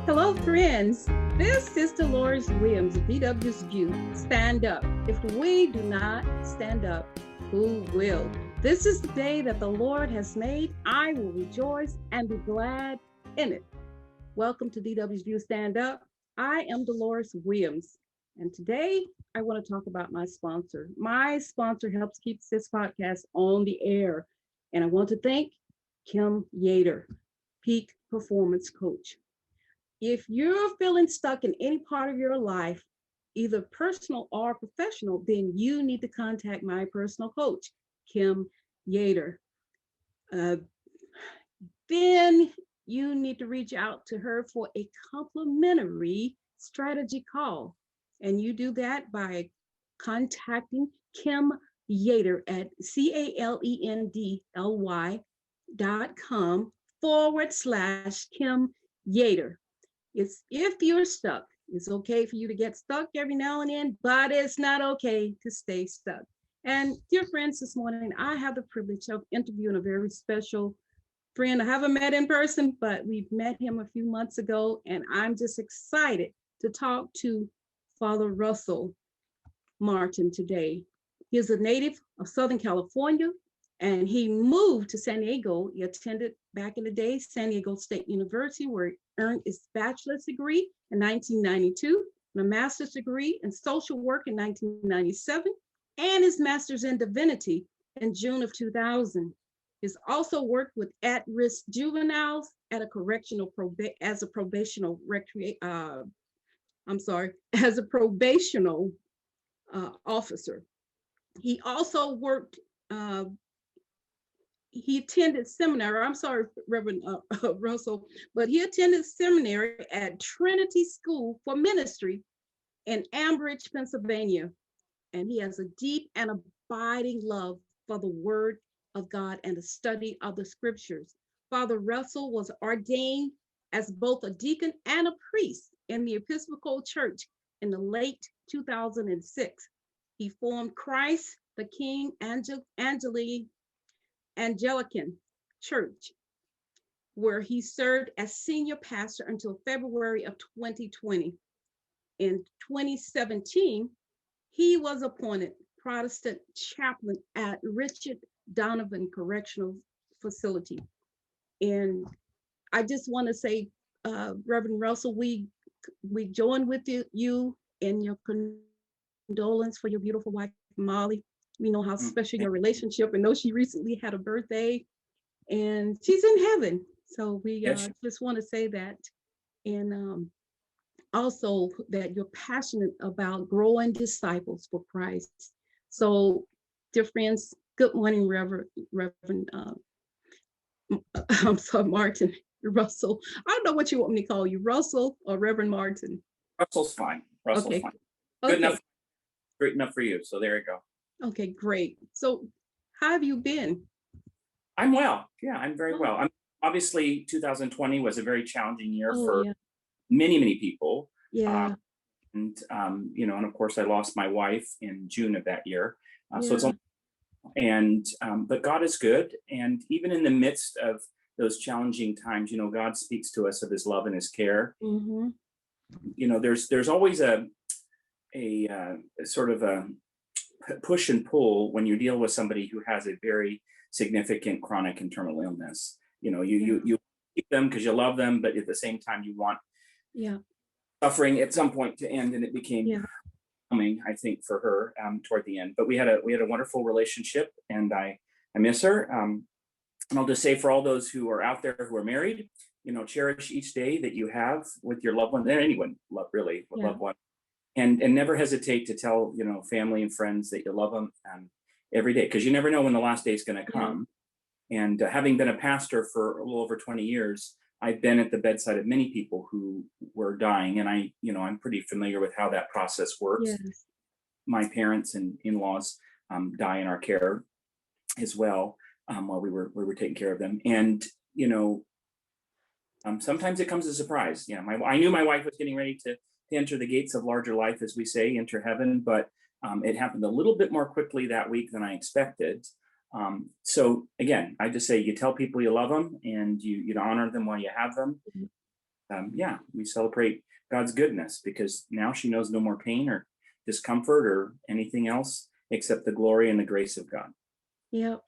Hello, friends. This is Dolores Williams of S.D.S.U. Stand up. If we do not stand up, who will? This is the day that the Lord has made. I will rejoice and be glad in it. Welcome to S.D.S.U. Stand Up. I am Dolores Williams, and today I want to talk about my sponsor. My sponsor helps keep this podcast on the air, and I want to thank Kim Yater, Peak Performance Coach. If you're feeling stuck in any part of your life, either personal or professional, then you need to contact my personal coach, Kim Yater. Then you need to reach out to her for a complimentary strategy call. And you do that by contacting Kim Yater at CALENDLY.com/Kim Yater. It's if you're stuck. It's okay for you to get stuck every now and then, but it's not okay to stay stuck. And dear friends, this morning, I have the privilege of interviewing a very special friend. I haven't met in person, but we've met him a few months ago, and I'm just excited to talk to Father Russell Martin today. He is a native of Southern California, and he moved to San Diego. He attended back in the day San Diego State University, where he earned his bachelor's degree in 1992, and a master's degree in social work in 1997, and his master's in divinity in June of 2000. He's also worked with at-risk juveniles at a correctional as a probational officer. He also worked. He attended seminary. I'm sorry, Reverend Russell, but he attended seminary at Trinity School for Ministry in Ambridge, Pennsylvania. And he has a deep and abiding love for the Word of God and the study of the Scriptures. Father Russell was ordained as both a deacon and a priest in the Episcopal Church in the late 2006. He formed Christ the King Anglican Church, where he served as senior pastor until February of 2020. In 2017, he was appointed Protestant chaplain at Richard Donovan Correctional Facility. And I just want to say, Reverend Russell, we join with you in your condolence for your beautiful wife, Molly. We know how special your relationship, and know she recently had a birthday and she's in heaven. So we just want to say that. And also that you're passionate about growing disciples for Christ. So dear friends, good morning, Reverend Martin, Russell. I don't know what you want me to call you, Russell or Reverend Martin. Russell's fine. Russell's fine. Good enough. Great enough for you. So there you go. Okay, great. So how have you been? I'm well. Yeah, I'm very well. Obviously, 2020 was a very challenging year for many people. Yeah. And of course, I lost my wife in June of that year. So it's but God is good. And even in the midst of those challenging times, God speaks to us of his love and his care. Mm-hmm. There's always a sort of a push and pull when you deal with somebody who has a very significant chronic and terminal illness. You keep them because you love them, but at the same time you want suffering at some point to end, and it became coming, I think, for her toward the end. But we had a wonderful relationship, and I miss her. And I'll just say, for all those who are out there who are married, cherish each day that you have with your loved one, and anyone loved one. And never hesitate to tell, family and friends that you love them every day, because you never know when the last day is going to come. And having been a pastor for a little over 20 years, I've been at the bedside of many people who were dying, and I'm pretty familiar with how that process works. Yes. My parents and in-laws die in our care as well, while we were taking care of them. And sometimes it comes as a surprise. I knew my wife was getting ready to enter the gates of larger life, as we say, enter heaven, but it happened a little bit more quickly that week than I expected. So again, I just say, you tell people you love them, and you honor them while you have them. yeah, we celebrate God's goodness because now she knows no more pain or discomfort or anything else except the glory and the grace of God. Yep.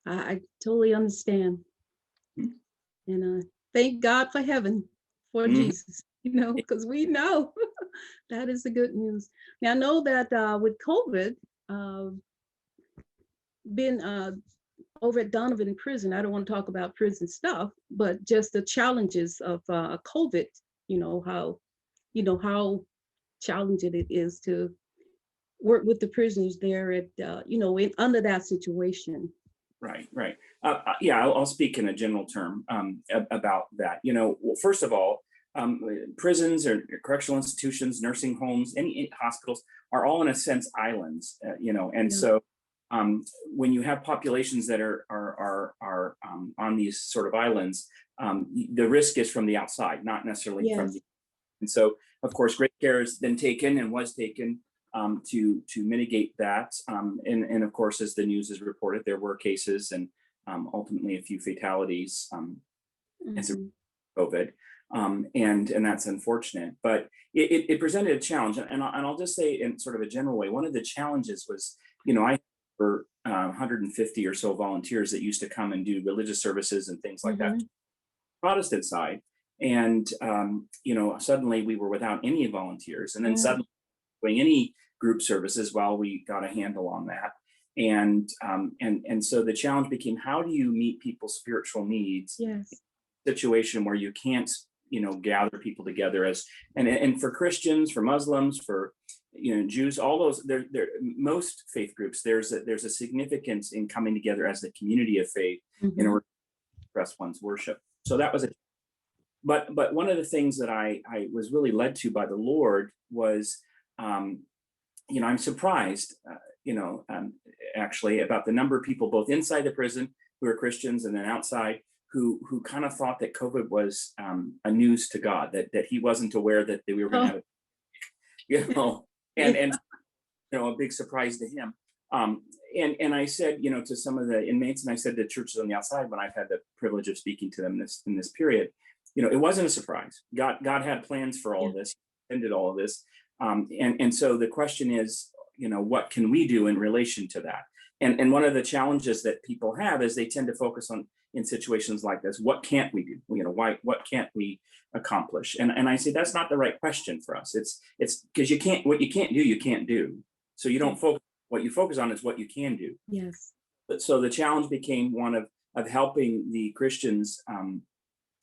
I totally understand. Mhm. And thank God for heaven, for Mhm. Jesus, because we know that is the good news. Now, I know that with COVID, uh, been over at Donovan in prison, I don't want to talk about prison stuff, but just the challenges of COVID, how, how challenging it is to work with the prisoners there at, under that situation. Right, right. Yeah, I'll speak in a general term about that. Well, first of all, prisons or correctional institutions, nursing homes, any hospitals are all in a sense islands. And Yeah. so when you have populations that are on these sort of islands, the risk is from the outside, not necessarily from Yes. the. And so, of course, great care has been taken and was taken to mitigate that. And of course, as the news has reported, there were cases and ultimately a few fatalities as a Mhm. COVID, and that's unfortunate. But it presented a challenge, and I'll just say in sort of a general way, one of the challenges was, I for 150 or so volunteers that used to come and do religious services and things like that, Mhm. Protestant side, and suddenly we were without any volunteers, and then Mm. suddenly doing any group services while we got a handle on that. And so the challenge became, how do you meet people's spiritual needs Yes. in a situation where you can't gather people together as and for Christians, for Muslims, for Jews, all those there most faith groups, there's a significance in coming together as the community of faith in Mhm. order to express one's worship. So that was a but one of the things that I was really led to by the Lord was I'm surprised, actually, about the number of people both inside the prison who are Christians and then outside who kind of thought that COVID was a news to God, that He wasn't aware that we were going to Oh, have it, you know, yeah. and a big surprise to him. And I said, to some of the inmates, and I said to churches on the outside when I've had the privilege of speaking to them in this period, it wasn't a surprise. God had plans for all Yeah. of this, ended all of this, and so the question is, what can we do in relation to that? And one of the challenges that people have is they tend to focus on, in situations like this, what can't we do? What can't we accomplish? And I say that's not the right question for us. It's because what you can't do, you can't do. So you don't focus. What you focus on is what you can do. Yes. But so the challenge became one of helping the Christians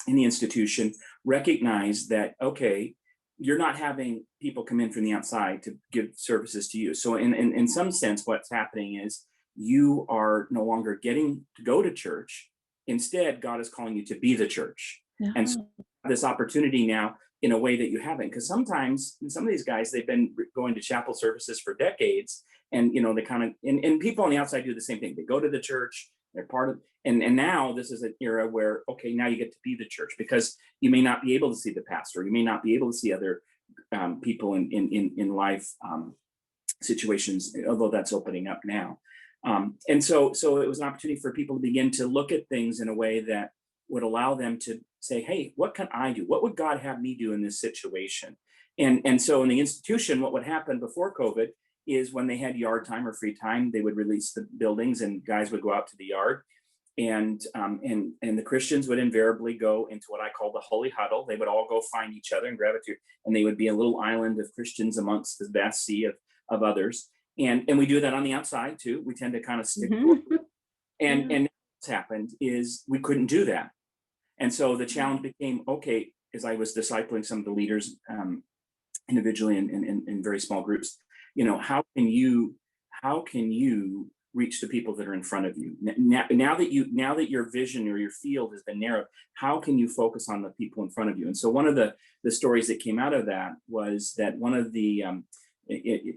in the institution recognize that, okay, you're not having people come in from the outside to give services to you. So in some sense, what's happening is you are no longer getting to go to church. Instead, God is calling you to be the church. And so this opportunity now in a way that you haven't, because sometimes some of these guys, they've been going to chapel services for decades, and they kind of and people on the outside do the same thing. They go to the church, they're part of, and now this is an era where, okay, now you get to be the church, because you may not be able to see the pastor, you may not be able to see other people in life situations, although that's opening up now. And so it was an opportunity for people to begin to look at things in a way that would allow them to say, hey, what can I do? What would God have me do in this situation? And so in the institution, what would happen before COVID is when they had yard time or free time, they would release the buildings and guys would go out to the yard. And the Christians would invariably go into what I call the holy huddle. They would all go find each other and gravitate, and they would be a little island of Christians amongst the vast sea of others. And we do that on the outside too. We tend to kind of stick to it. And what's happened is we couldn't do that. And so the challenge became, okay, as I was discipling some of the leaders individually in very small groups, how can you reach the people that are in front of you now that your vision or your field has been narrowed? How can you focus on the people in front of you? And so one of the stories that came out of that was that one of the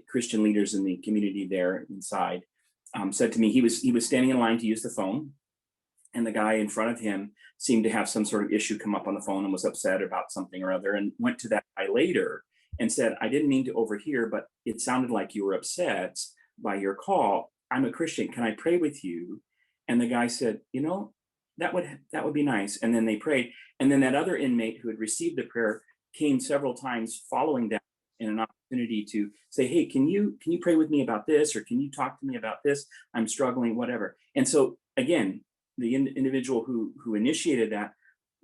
Christian leaders in the community there inside said to me, he was standing in line to use the phone, and the guy in front of him seemed to have some sort of issue come up on the phone and was upset about something or other, and went to that guy later and said, I didn't mean to overhear, but it sounded like you were upset by your call. I'm a Christian. Can I pray with you? And the guy said, that would be nice. And then they prayed. And then that other inmate who had received the prayer came several times following that in an opportunity to say, hey, can you pray with me about this? Or can you talk to me about this? I'm struggling, whatever. And so again, the individual who initiated that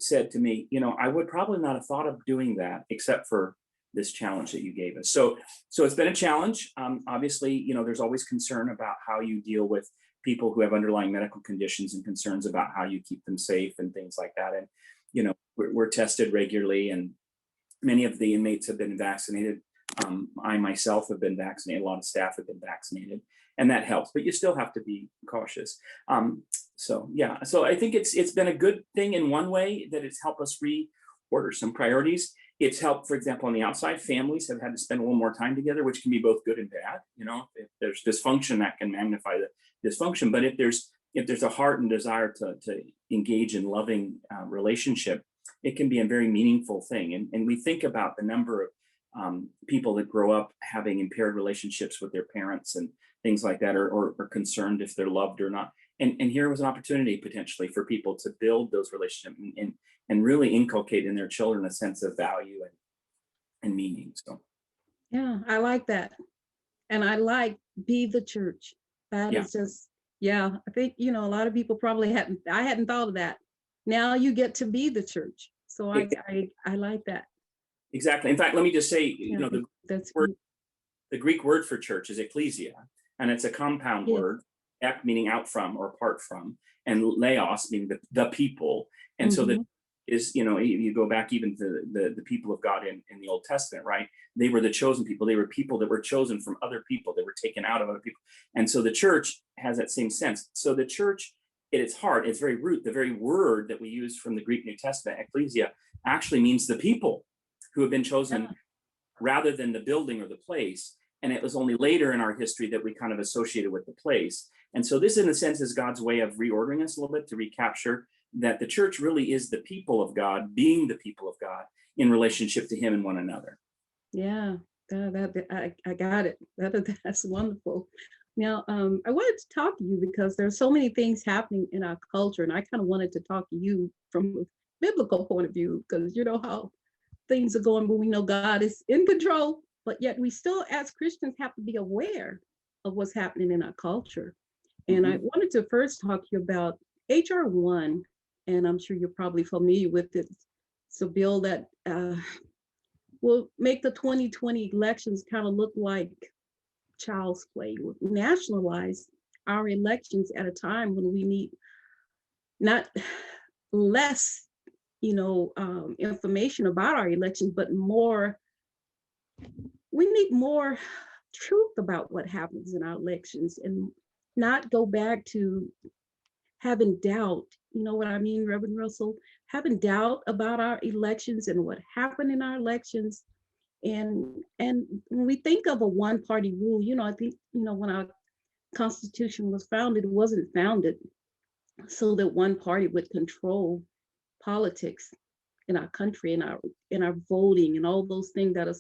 said to me, I would probably not have thought of doing that except for this challenge that you gave us. So it's been a challenge. Obviously, there's always concern about how you deal with people who have underlying medical conditions and concerns about how you keep them safe and things like that. And, we're tested regularly, and many of the inmates have been vaccinated. I myself have been vaccinated. A lot of staff have been vaccinated, and that helps, but you still have to be cautious. So I think it's been a good thing in one way, that it's helped us reorder some priorities. It's helped, for example, on the outside, families have had to spend a little more time together, which can be both good and bad. If there's dysfunction, that can magnify the dysfunction. But if there's a heart and desire to engage in loving relationship, it can be a very meaningful thing. And we think about the number of people that grow up having impaired relationships with their parents and things like that, or concerned if they're loved or not. And here was an opportunity potentially for people to build those relationships and really inculcate in their children a sense of value and meaning. So Yeah, I like that. And I like be the church. That yeah, is just, yeah, I think, a lot of people probably I hadn't thought of that. Now you get to be the church. So I like that. exactly. In fact, let me just say, Yeah, that's word, good. the Greek word for church is ecclesia, and it's a compound Yes. word, ek meaning out from or apart from, and laos meaning the people. And so that is, you go back even to the people of God in the Old Testament, right? They were the chosen people. They were people that were chosen from other people. They were taken out of other people. And so the church has that same sense. So the church, at its heart, its very root, the very word that we use from the Greek New Testament, ecclesia, actually means the people who have been chosen, Yeah. rather than the building or the place. And it was only later in our history that we kind of associated with the place. And so this, in a sense, is God's way of reordering us a little bit to recapture that the church really is the people of God, being the people of God in relationship to him and one another. Yeah, I got it. That's wonderful. Now, I wanted to talk to you because there's so many things happening in our culture, and I kind of wanted to talk to you from a biblical point of view, because you know how things are going, but we know God is in control, but yet we still, as Christians, have to be aware of what's happening in our culture. And I wanted to first talk to you about HR 1, and I'm sure you're probably familiar with it. It's a bill that will make the 2020 elections kind of look like child's play. We'll nationalize our elections at a time when we need not less, information about our elections, but more. We need more truth about what happens in our elections, and not go back to having doubt. You know what I mean, Reverend Russell? Having doubt about our elections and what happened in our elections. And when we think of a one-party rule, I think, when our Constitution was founded, it wasn't founded so that one party would control politics in our country, in our voting, and all those things that are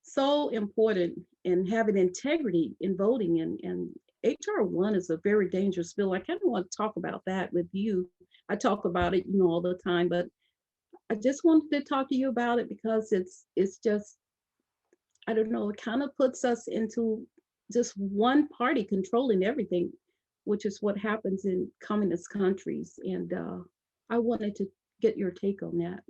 so important, and having integrity in voting. And HR 1 is a very dangerous bill. I kind of want to talk about that with you. I talk about it, all the time, but I just wanted to talk to you about it because it's just, I don't know, it kind of puts us into just one party controlling everything, which is what happens in communist countries. And I wanted to get your take on that.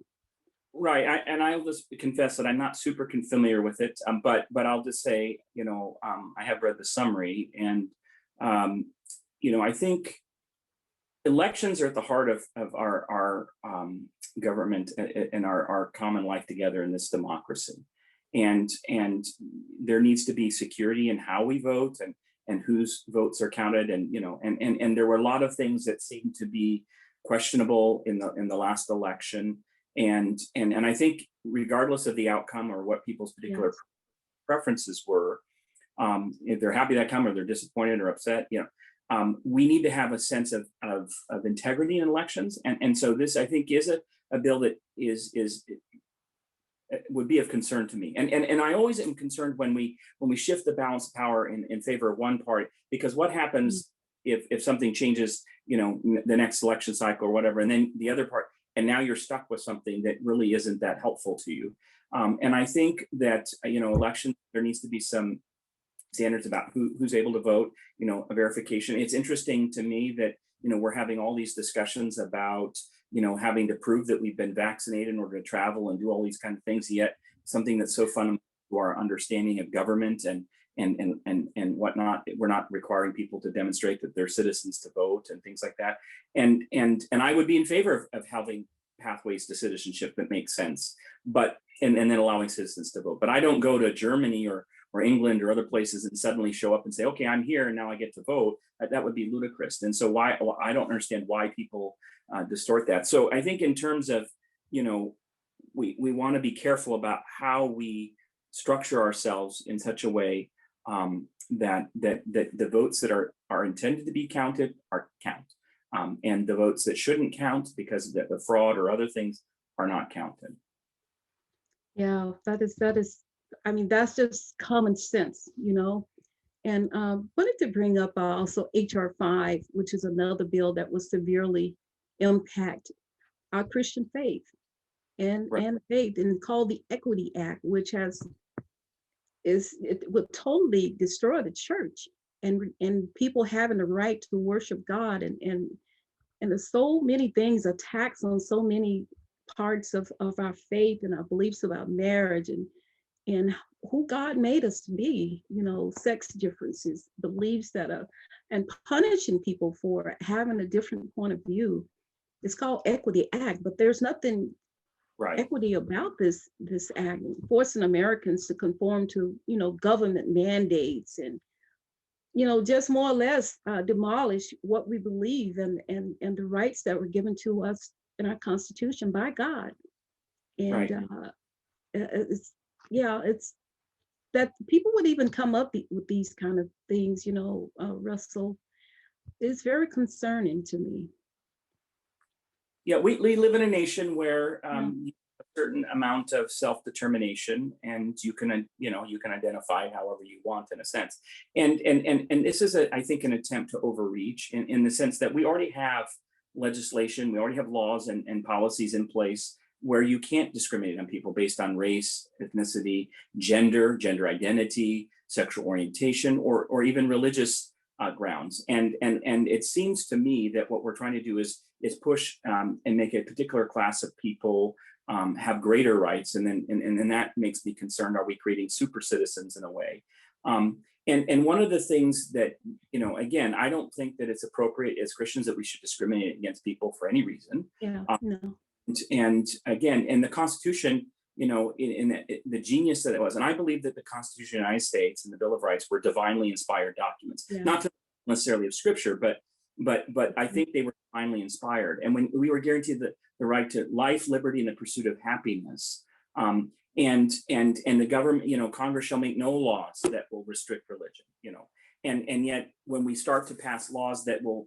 Right, and I'll just confess that I'm not super familiar with it, but I'll just say, I have read the summary, and I think elections are at the heart of our government and our common life together in this democracy, and there needs to be security in how we vote and whose votes are counted, and there were a lot of things that seemed to be questionable in the last election. And I think regardless of the outcome or what people's particular preferences were, if they're happy that outcome or they're disappointed or upset, we need to have a sense of integrity in elections. And so this, I think, is a bill that would be of concern to me. And I always am concerned when we shift the balance of power in favor of one party, because what happens if something changes, the next election cycle or whatever, and then the other part, and now you're stuck with something that really isn't that helpful to you. And I think that, elections, there needs to be some standards about who's able to vote, a verification. It's interesting to me that, we're having all these discussions about, having to prove that we've been vaccinated in order to travel and do all these kind of things, yet something that's so fundamental to our understanding of government and whatnot, we're not requiring people to demonstrate that they're citizens to vote and things like that. And I would be in favor of having pathways to citizenship that make sense, but and then allowing citizens to vote. But I don't go to Germany or England or other places and suddenly show up and say, okay, I'm here and now I get to vote. That would be ludicrous. And so I don't understand why people distort that. So I think in terms of, we want to be careful about how we structure ourselves in such a way that the votes that are intended to be counted are count, and the votes that shouldn't count because of the fraud or other things are not counted. Yeah, that is. I mean, that's just common sense, And wanted to bring up also HR 5, which is another bill that will severely impact our Christian faith and faith, and called the Equity Act, which it would totally destroy the church and people having the right to worship God, and there's so many things, attacks on so many parts of our faith and our beliefs about marriage and who God made us to be, sex differences, beliefs and punishing people for having a different point of view. It's called Equity Act, but there's nothing equity about this act, forcing Americans to conform to, government mandates and, just more or less demolish what we believe and the rights that were given to us in our Constitution by God. And it's that people would even come up with these kind of things, Russell, is very concerning to me. Yeah, we live in a nation where you have a certain amount of self-determination, and you can identify however you want, in a sense. And this is, I think, an attempt to overreach in the sense that we already have legislation, we already have laws and policies in place where you can't discriminate on people based on race, ethnicity, gender identity, sexual orientation, or even religious grounds. And it seems to me that what we're trying to do is push and make a particular class of people have greater rights, and then that makes me concerned. Are we creating super citizens in a way? And one of the things that, again, I don't think that it's appropriate as Christians that we should discriminate against people for any reason. Yeah, no. And again, in the Constitution, in the genius that it was, and I believe that the Constitution of the United States and the Bill of Rights were divinely inspired documents, not necessarily of Scripture, but I think they were divinely inspired. And when we were guaranteed the right to life, liberty, and the pursuit of happiness, and the government, Congress shall make no laws that will restrict religion, and yet when we start to pass laws that will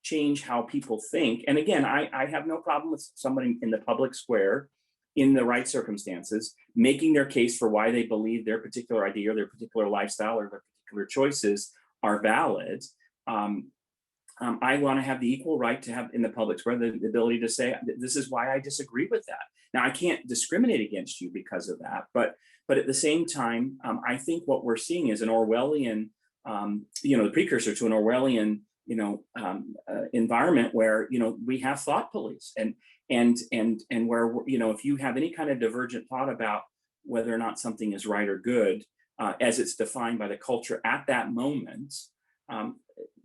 change how people think, and again, I have no problem with somebody in the public square, in the right circumstances, making their case for why they believe their particular idea or their particular lifestyle or their particular choices are valid. I want to have the equal right to have in the public square the ability to say, this is why I disagree with that. Now, I can't discriminate against you because of that, but at the same time, I think what we're seeing is an Orwellian, the precursor to an Orwellian, environment where, we have thought police and where, if you have any kind of divergent thought about whether or not something is right or good, as it's defined by the culture at that moment,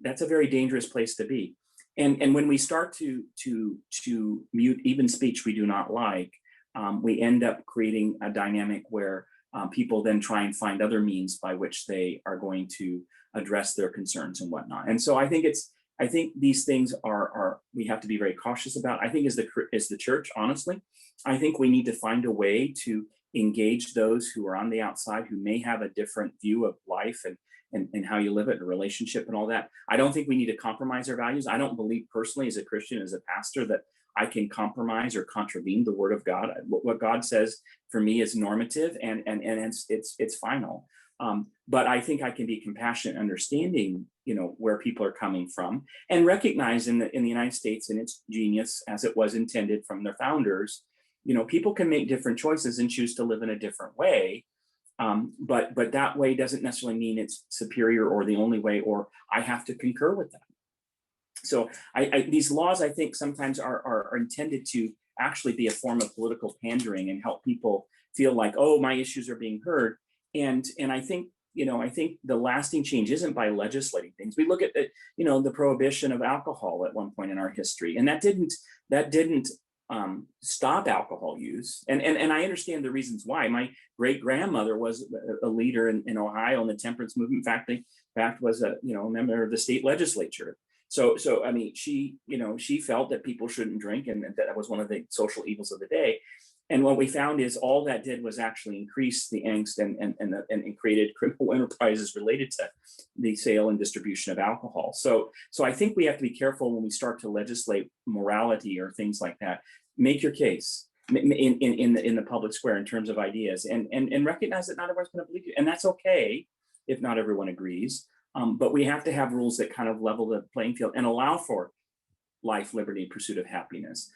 that's a very dangerous place to be. And when we start to mute even speech we do not like, we end up creating a dynamic where people then try and find other means by which they are going to address their concerns and whatnot. And so I think these things are we have to be very cautious about. I think as the church, honestly, I think we need to find a way to engage those who are on the outside who may have a different view of life and how you live it, a relationship and all that. I don't think we need to compromise our values. I don't believe personally as a Christian, as a pastor, that I can compromise or contravene the word of God. What God says for me is normative and it's final. But I think I can be compassionate, understanding, where people are coming from, and recognize in the United States, and its genius as it was intended from their founders, people can make different choices and choose to live in a different way. But that way doesn't necessarily mean it's superior or the only way, or I have to concur with that. So these laws, I think, sometimes are intended to actually be a form of political pandering and help people feel like, oh, my issues are being heard. And I think, I think the lasting change isn't by legislating things. We look at the prohibition of alcohol at one point in our history, and that didn't stop alcohol use. And I understand the reasons why. My great grandmother was a leader in Ohio in the temperance movement. In fact, was a member of the state legislature. So I mean, she felt that people shouldn't drink, and that was one of the social evils of the day. And what we found is all that did was actually increase the angst and created criminal enterprises related to the sale and distribution of alcohol. So I think we have to be careful when we start to legislate morality or things like that. Make your case in the public square in terms of ideas, and recognize that not everyone's going to believe you, and that's okay if not everyone agrees. But we have to have rules that kind of level the playing field and allow for life, liberty, and pursuit of happiness.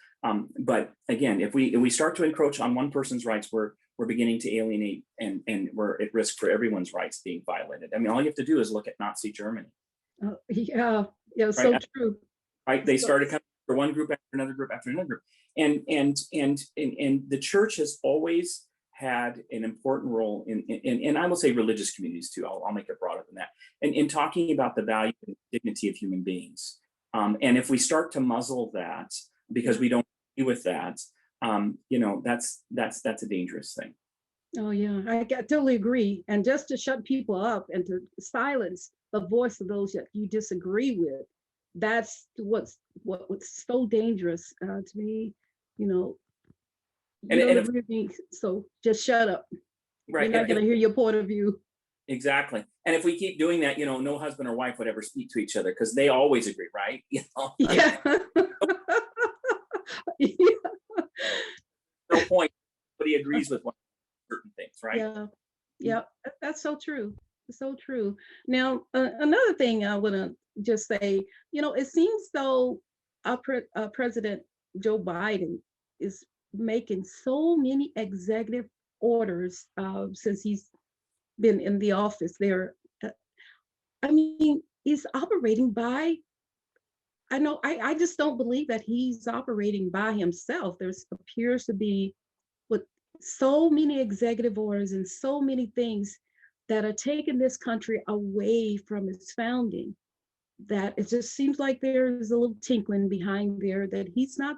But again, if we start to encroach on one person's rights, we're beginning to alienate, and we're at risk for everyone's rights being violated. I mean, all you have to do is look at Nazi Germany. Yeah, right? So true. Right, they started coming for one group after another group after another group, and the church has always had an important role in I will say religious communities too. I'll make it broader than that. And in talking about the value and dignity of human beings. And if we start to muzzle that because we don't agree with that, that's a dangerous thing. Oh yeah, I totally agree. And just to shut people up and to silence the voice of those that you disagree with, that's what's so dangerous to me. You don't agree with me, so just shut up. Right. You're not going to hear your point of view. Exactly. And if we keep doing that, no husband or wife would ever speak to each other because they always agree, right? Yeah. No point. Nobody agrees with certain things, right? Yeah. Yeah. That's so true. So true. Now, another thing I want to just say, it seems though our President Joe Biden is making so many executive orders since he's been in the office there. I mean, he's operating by, I just don't believe that he's operating by himself. There's appears to be with so many executive orders and so many things that are taking this country away from its founding, that it just seems like there's a little tinkling behind there that he's not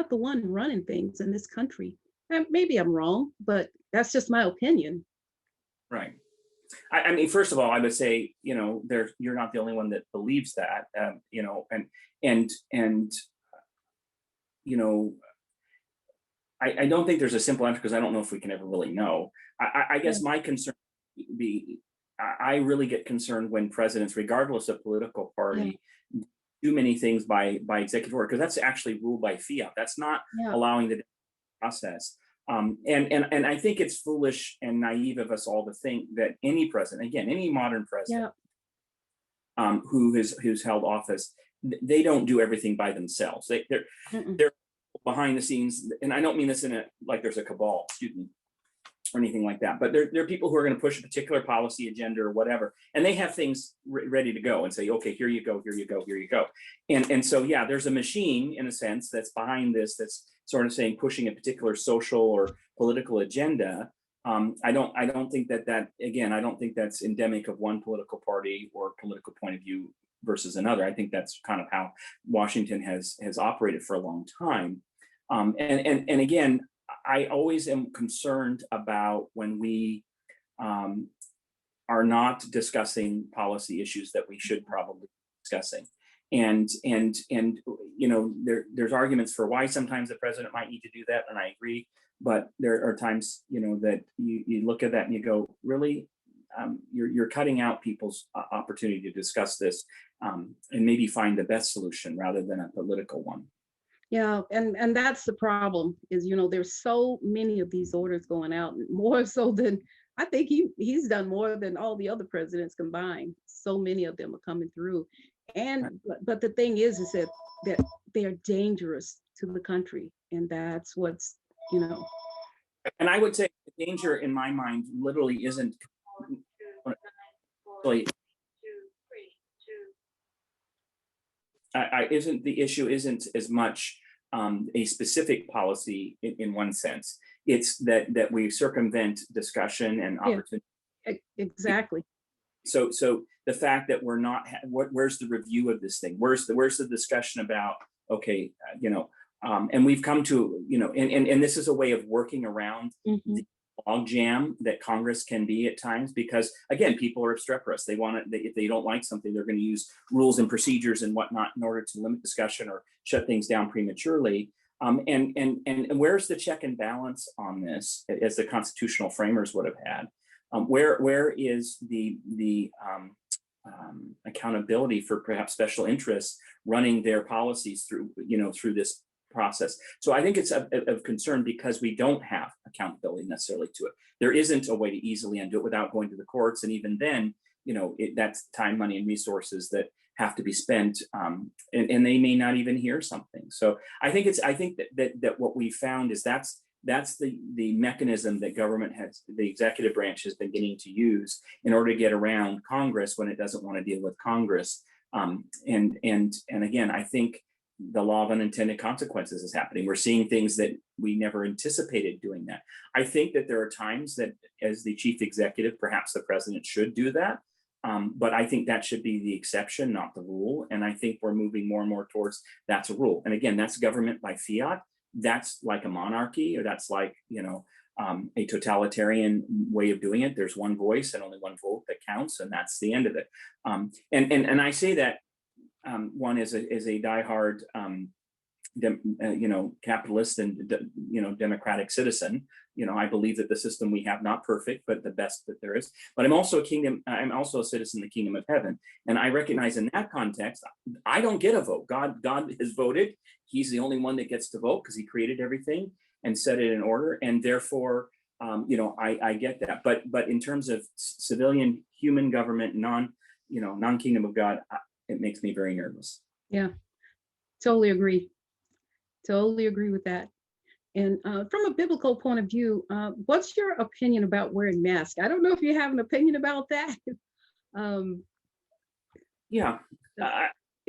the one running things in this country. And maybe I'm wrong, but that's just my opinion. Right. I mean, first of all, I would say, you're not the only one that believes that, I don't think there's a simple answer because I don't know if we can ever really know. I guess my concern would be, I really get concerned when presidents, regardless of political party, do many things by executive order, because that's actually ruled by fiat. That's not allowing the process. And I think it's foolish and naive of us all to think that any president, again, any modern president who's held office, they don't do everything by themselves. They're behind the scenes, and I don't mean this in a like there's a cabal, excuse me, or anything like that. But there are people who are going to push a particular policy agenda or whatever, and they have things ready to go and say, okay, here you go, here you go, here you go. And so there's a machine in a sense that's behind this, that's sort of saying pushing a particular social or political agenda. I don't think that again, I don't think that's endemic of one political party or political point of view versus another. I think that's kind of how Washington has operated for a long time. And again, I always am concerned about when we are not discussing policy issues that we should probably be discussing. And there's arguments for why sometimes the president might need to do that, and I agree. But there are times that you look at that and you go, really, you're cutting out people's opportunity to discuss this and maybe find the best solution rather than a political one. Yeah, and that's the problem is, there's so many of these orders going out, more so than I think he's done more than all the other presidents combined. So many of them are coming through. And but the thing is that they are dangerous to the country. And that's what's, you know. And I would say the danger in my mind literally isn't really, isn't the issue isn't as much a specific policy in one sense. It's that we circumvent discussion and Yeah, opportunity. exactly. So the fact that we're not, where's the review of this thing? Where's the discussion about, okay, and we've come to, and this is a way of working around the log jam that Congress can be at times, because again, people are obstreperous. They want to, if they don't like something, they're going to use rules and procedures and whatnot in order to limit discussion or shut things down prematurely. And where's the check and balance on this, as the constitutional framers would have had? Where is the accountability for perhaps special interests running their policies through this process? So I think it's of concern because we don't have accountability necessarily to it. There isn't a way to easily undo it without going to the courts, and even then, that's time, money, and resources that have to be spent, and they may not even hear something. So I think that what we found is that's the mechanism that government has, the executive branch has been getting to use in order to get around Congress when it doesn't want to deal with Congress. And again, I think the law of unintended consequences is happening. We're seeing things that we never anticipated doing that. I think that there are times that as the chief executive, perhaps the president should do that. But I think that should be the exception, not the rule. And I think we're moving more and more towards that's a rule. And again, that's government by fiat. That's like a monarchy, or that's like, a totalitarian way of doing it. There's one voice and only one vote that counts, and that's the end of it. And I say that one is a diehard, capitalist and democratic citizen. I believe that the system we have, not perfect, but the best that there is. But I'm also a citizen of the kingdom of heaven, and I recognize in that context, I don't get a vote. God has voted. He's the only one that gets to vote because he created everything and set it in order, and therefore, I get that. But in terms of civilian human government, non-kingdom of God, it makes me very nervous. Yeah, totally agree. Totally agree with that. And from a biblical point of view, what's your opinion about wearing masks? I don't know if you have an opinion about that. Yeah,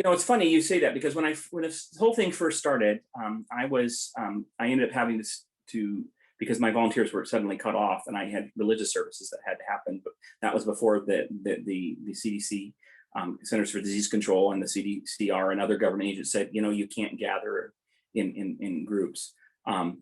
it's funny you say that, because when this whole thing first started, I ended up having to because my volunteers were suddenly cut off, and I had religious services that had to happen. But that was before the CDC, Centers for Disease Control, and the CDCR and other government agents said, you can't gather in groups. So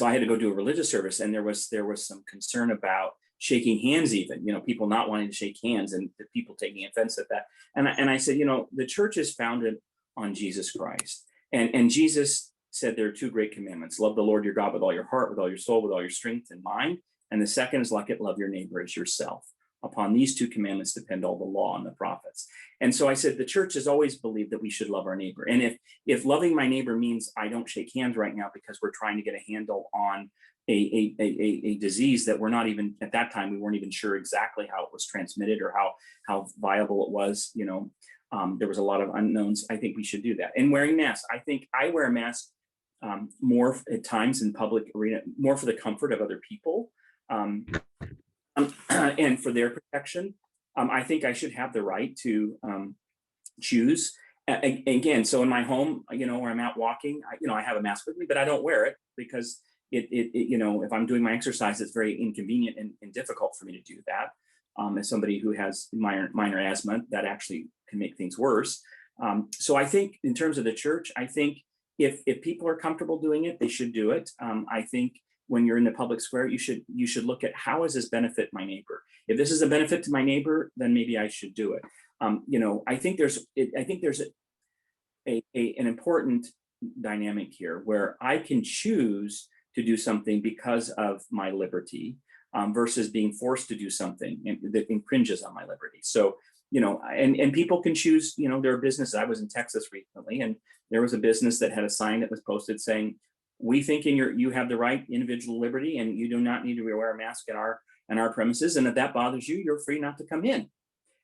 I had to go do a religious service, and there was some concern about shaking hands, even, people not wanting to shake hands, and the people taking offense at that. And I said, the church is founded on Jesus Christ. And Jesus said there are two great commandments: love the Lord your God with all your heart, with all your soul, with all your strength and mind. And the second is like it, love your neighbor as yourself. Upon these two commandments depend all the law and the prophets. And so I said, the church has always believed that we should love our neighbor. And if loving my neighbor means I don't shake hands right now because we're trying to get a handle on a disease that we're not even, at that time, we weren't even sure exactly how it was transmitted or how viable it was, there was a lot of unknowns. I think we should do that. And wearing masks, I think I wear a mask more at times in public arena, more for the comfort of other people. And for their protection. I think I should have the right to choose. Again, so in my home, where I'm out walking, I have a mask with me, but I don't wear it because if I'm doing my exercise, it's very inconvenient and difficult for me to do that. As somebody who has minor asthma, that actually can make things worse. So I think in terms of the church, I think if people are comfortable doing it, they should do it. I think when you're in the public square, you should look at, how does this benefit my neighbor? If this is a benefit to my neighbor, then maybe I should do it. I think there's an important dynamic here where I can choose to do something because of my liberty, versus being forced to do something that infringes on my liberty. So, and people can choose, there are businesses. I was in Texas recently, and there was a business that had a sign that was posted saying, we think you have the right individual liberty, and you do not need to wear a mask at our premises. And if that bothers you, you're free not to come in.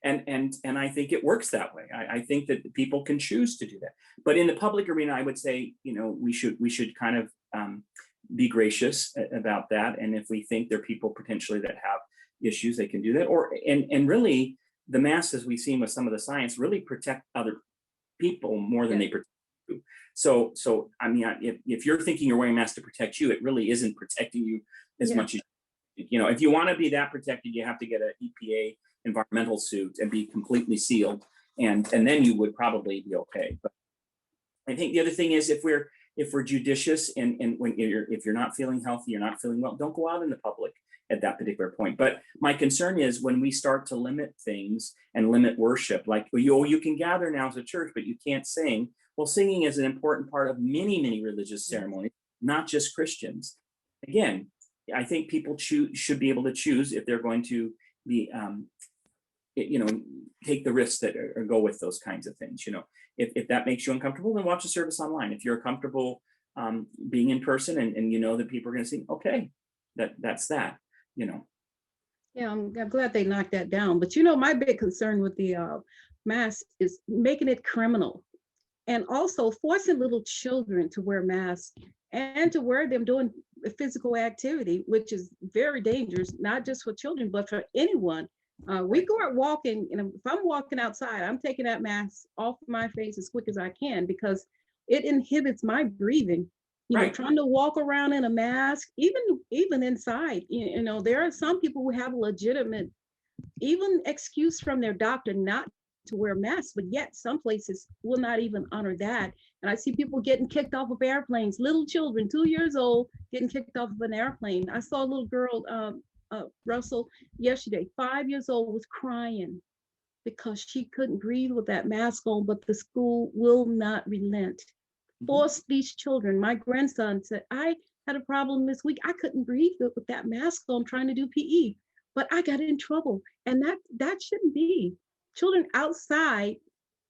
And I think it works that way. I think that people can choose to do that. But in the public arena, I would say, we should kind of be gracious about that. And if we think there are people potentially that have issues, they can do that. And really, the masks, as we've seen with some of the science, really protect other people more than they protect you. So I mean, if you're thinking you're wearing a mask to protect you, it really isn't protecting you as much as if you want to be that protected, you have to get an EPA environmental suit and be completely sealed, and then you would probably be okay. But I think the other thing is, if we're judicious, and if you're not feeling healthy, you're not feeling well, don't go out in the public at that particular point. But my concern is when we start to limit things and limit worship, like, well, you can gather now as a church, but you can't sing. Well, singing is an important part of many religious ceremonies, not just Christians. Again, I think people should be able to choose if they're going to be take the risks that or go with those kinds of things. If that makes you uncomfortable, then watch the service online. If you're comfortable being in person, and that people are going to sing, okay, that's that. Yeah, I'm glad they knocked that down. But my big concern with the mask is making it criminal, and also forcing little children to wear masks and to wear them doing physical activity, which is very dangerous, not just for children, but for anyone. We go out walking, and if I'm walking outside, I'm taking that mask off my face as quick as I can, because it inhibits my breathing. Right. Trying to walk around in a mask, even inside, there are some people who have a legitimate, even excuse from their doctor not to wear masks, but yet some places will not even honor that. And I see people getting kicked off of airplanes, little children, 2 years old, getting kicked off of an airplane. I saw a little girl, Russell, yesterday, 5 years old, was crying because she couldn't breathe with that mask on, but the school will not relent. Force these children. My grandson said, I had a problem this week. I couldn't breathe with that mask on trying to do PE, but I got in trouble. And that shouldn't be. Children outside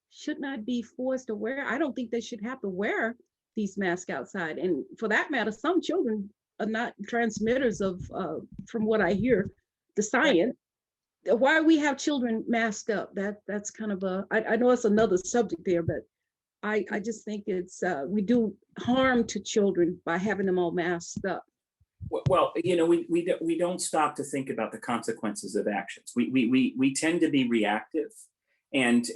should not be forced to wear. I don't think they should have to wear these masks outside. And for that matter, some children are not transmitters of, from what I hear, the science. Why we have children masked up, that's kind of I know it's another subject there, but I just think it's we do harm to children by having them all masked up. Well, we don't stop to think about the consequences of actions. We tend to be reactive, and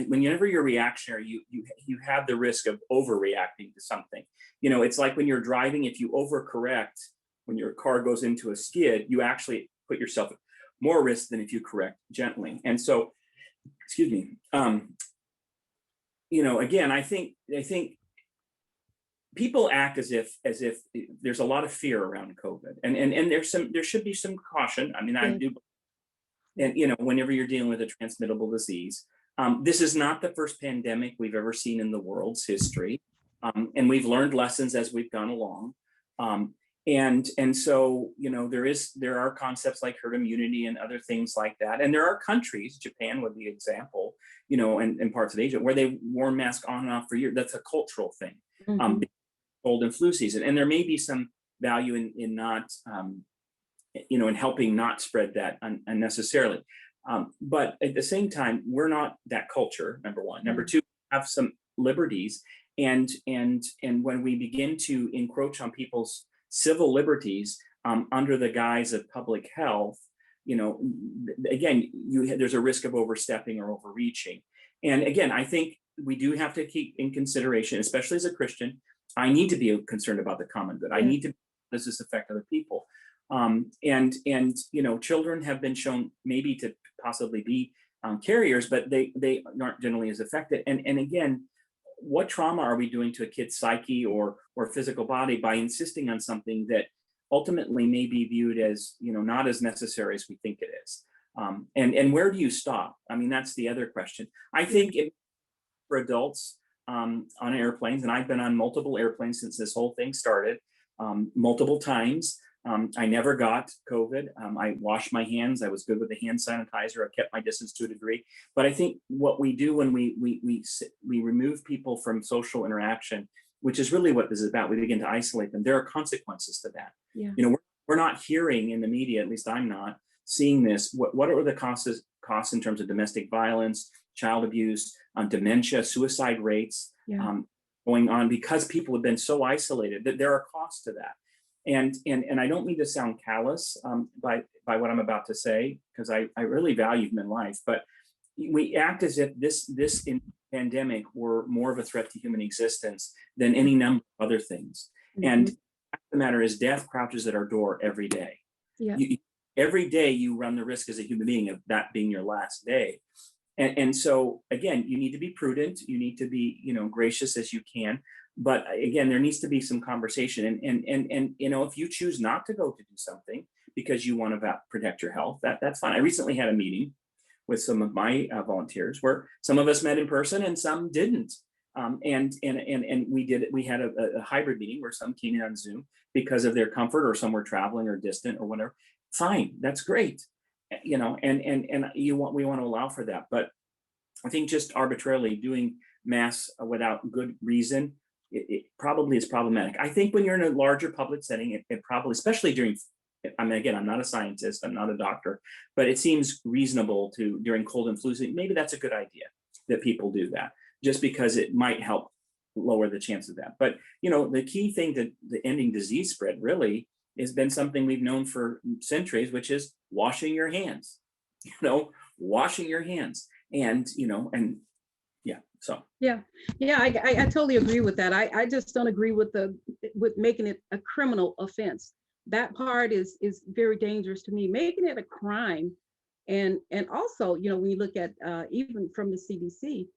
whenever you're reactionary, you have the risk of overreacting to something. It's like when you're driving, if you overcorrect when your car goes into a skid, you actually put yourself at more risk than if you correct gently. And so, excuse me. Again, I think people act as if there's a lot of fear around COVID, and there should be some caution. I mean, I do, and whenever you're dealing with a transmittable disease, this is not the first pandemic we've ever seen in the world's history, and we've learned lessons as we've gone along. And so there are concepts like herd immunity and other things like that, and there are countries, Japan would be an example, and parts of Asia, where they worn masks on and off for years. That's a cultural thing. Cold and flu season, and there may be some value in not in helping not spread that unnecessarily, but at the same time, we're not that culture, number one. Number two, have some liberties, and when we begin to encroach on people's civil liberties under the guise of public health, again, there's a risk of overstepping or overreaching. And again, I think we do have to keep in consideration, especially as a Christian, I need to be concerned about the common good. I need to, does this affect other people? And children have been shown maybe to possibly be carriers, but they aren't generally as affected. And again, what trauma are we doing to a kid's psyche or physical body by insisting on something that ultimately may be viewed as not as necessary as we think it is? And where do you stop? I mean, that's the other question. I think for adults on airplanes, and I've been on multiple airplanes since this whole thing started, multiple times. I never got COVID. I washed my hands. I was good with the hand sanitizer. I kept my distance to a degree. But I think what we do when we remove people from social interaction which is really what this is about, we begin to isolate them, there are consequences to that. Yeah. You know, we're not hearing in the media, at least I'm not seeing this. What are the costs in terms of domestic violence, child abuse, dementia, suicide rates, Yeah. going on because people have been so isolated that there are costs to that. And I don't mean to sound callous by what I'm about to say, because I really value human life, but we act as if this pandemic were more of a threat to human existence than any number of other things. And the matter is, death crouches at our door every day. Yeah. Every day you run the risk as a human being of that being your last day. And so again, you need to be prudent. You need to be, gracious as you can. But again, there needs to be some conversation. And if you choose not to go to do something because you want to protect your health, that's fine. I recently had a meeting with some of my volunteers where some of us met in person and some didn't. And we had a hybrid meeting where some came in on Zoom because of their comfort, or some were traveling or distant or whatever. Fine, that's great. We want to allow for that. But I think just arbitrarily doing mass without good reason, it probably is problematic. I think when you're in a larger public setting, it probably, especially during, again, I'm not a scientist, I'm not a doctor, but it seems reasonable during cold and flu season, maybe that's a good idea that people do that, just because it might help lower the chance of that. But, the key thing to the ending disease spread really has been something we've known for centuries, which is washing your hands, washing your hands. And, I totally agree with that. I just don't agree with making it a criminal offense. That part is very dangerous to me, making it a crime. And also, when you look at even from the CDC,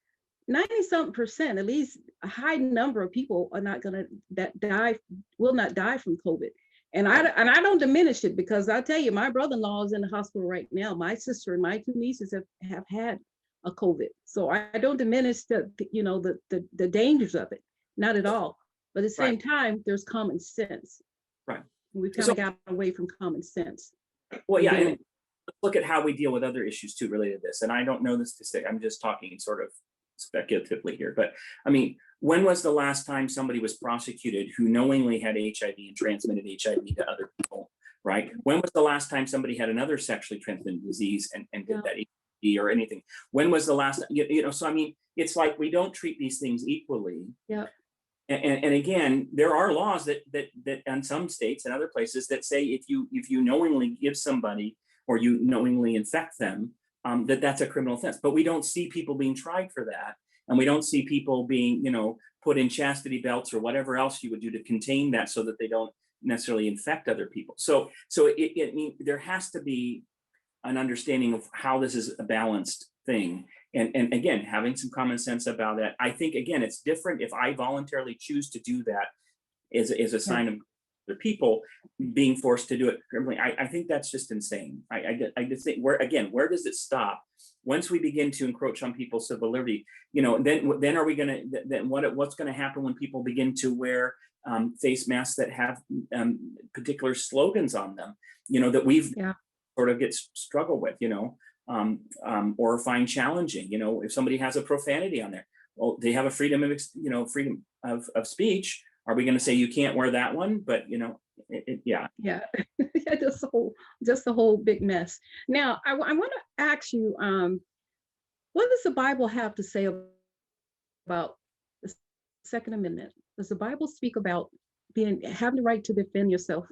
90-something%, at least a high number of people are not going to will not die from COVID. And I don't diminish it, because I'll tell you, my brother-in-law is in the hospital right now. My sister and my two nieces have had a COVID. So I don't diminish the dangers of it, not at all. But at the same time, there's common sense. Right. We've kind of got away from common sense. Well, yeah, and look at how we deal with other issues too related to this. And I don't know this to say, I'm just talking sort of speculatively here, but I mean, when was the last time somebody was prosecuted who knowingly had HIV and transmitted HIV to other people, right? When was the last time somebody had another sexually transmitted disease and did that HIV or anything? When was the last, so I mean, it's like we don't treat these things equally. Yeah. And again, there are laws that in some states and other places that say if you knowingly give somebody or you knowingly infect them, that's a criminal offense. But we don't see people being tried for that. And we don't see people being, put in chastity belts or whatever else you would do to contain that so that they don't necessarily infect other people. So there has to be an understanding of how this is a balanced thing. And again, having some common sense about that. I think, again, it's different if I voluntarily choose to do that is a sign of the people being forced to do it criminally. I think that's just insane. I just think where does it stop? Once we begin to encroach on people's civil liberty, then are we going to, then what's going to happen when people begin to wear face masks that have particular slogans on them, that we've sort of struggle with, or find challenging, if somebody has a profanity on there, well, they have a freedom of speech. Are we going to say you can't wear that one? But yeah. just the whole big mess. Now, I want to ask you, what does the Bible have to say about the Second Amendment? Does the Bible speak about having the right to defend yourself?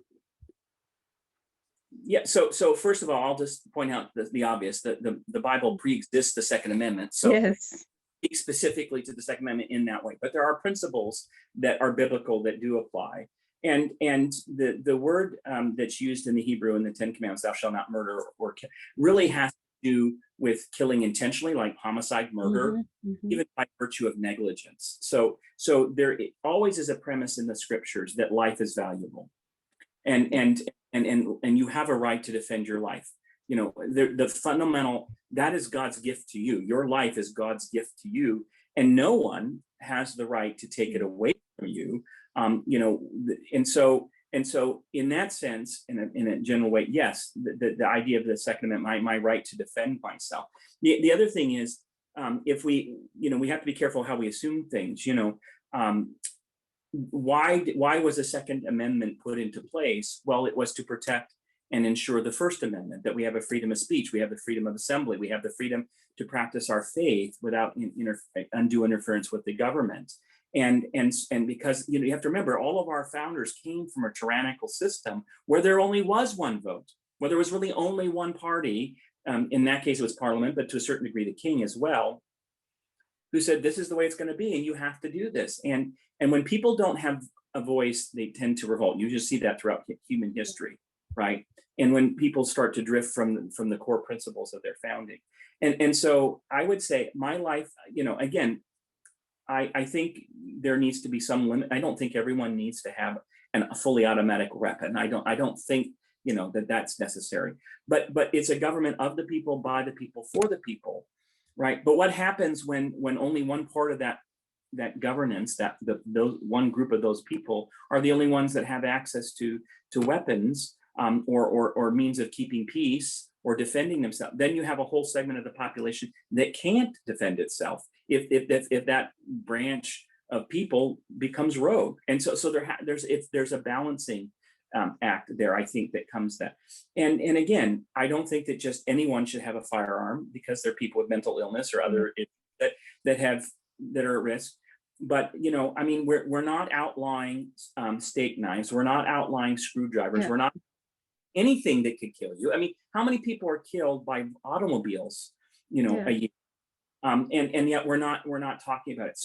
Yeah. So first of all, I'll just point out the obvious, that the Bible pre-exists the Second Amendment. So yes. Speak specifically to the Second Amendment in that way, but there are principles that are biblical that do apply. And the word that's used in the Hebrew in the Ten Commandments, thou shalt not murder, or really has to do with killing intentionally, like homicide, murder, even by virtue of negligence. So there always is a premise in the scriptures that life is valuable, and you have a right to defend your life. The fundamental, that is God's gift to you. Your life is God's gift to you, and no one has the right to take it away from you. And so in that sense, in a general way, yes, the idea of the Second Amendment, my right to defend myself. The other thing is, if we have to be careful how we assume things. why was the Second Amendment put into place? Well, it was to protect and ensure the First Amendment, that we have a freedom of speech, we have the freedom of assembly, we have the freedom to practice our faith without undue interference with the government. And because you have to remember, all of our founders came from a tyrannical system where there only was one vote, where there was really only one party. In that case, it was Parliament, but to a certain degree, the king as well, who said, this is the way it's going to be, and you have to do this. And when people don't have a voice, they tend to revolt. You just see that throughout human history, right? And when people start to drift from the core principles of their founding. And so I would say my life, again, I think there needs to be some limit. I don't think everyone needs to have a fully automatic weapon. I don't think that's necessary. But it's a government of the people, by the people, for the people, right? But what happens when only one part of that governance, those one group of those people are the only ones that have access to weapons, or means of keeping peace or defending themselves? Then you have a whole segment of the population that can't defend itself if that branch of people becomes rogue. And so there's a balancing act there, I think, that comes that. And again, I don't think that just anyone should have a firearm, because there are people with mental illness or other that are at risk. But we're not outlawing steak knives. We're not outlawing screwdrivers. Yeah. We're not anything that could kill you. How many people are killed by automobiles, a year? And yet we're not talking about it.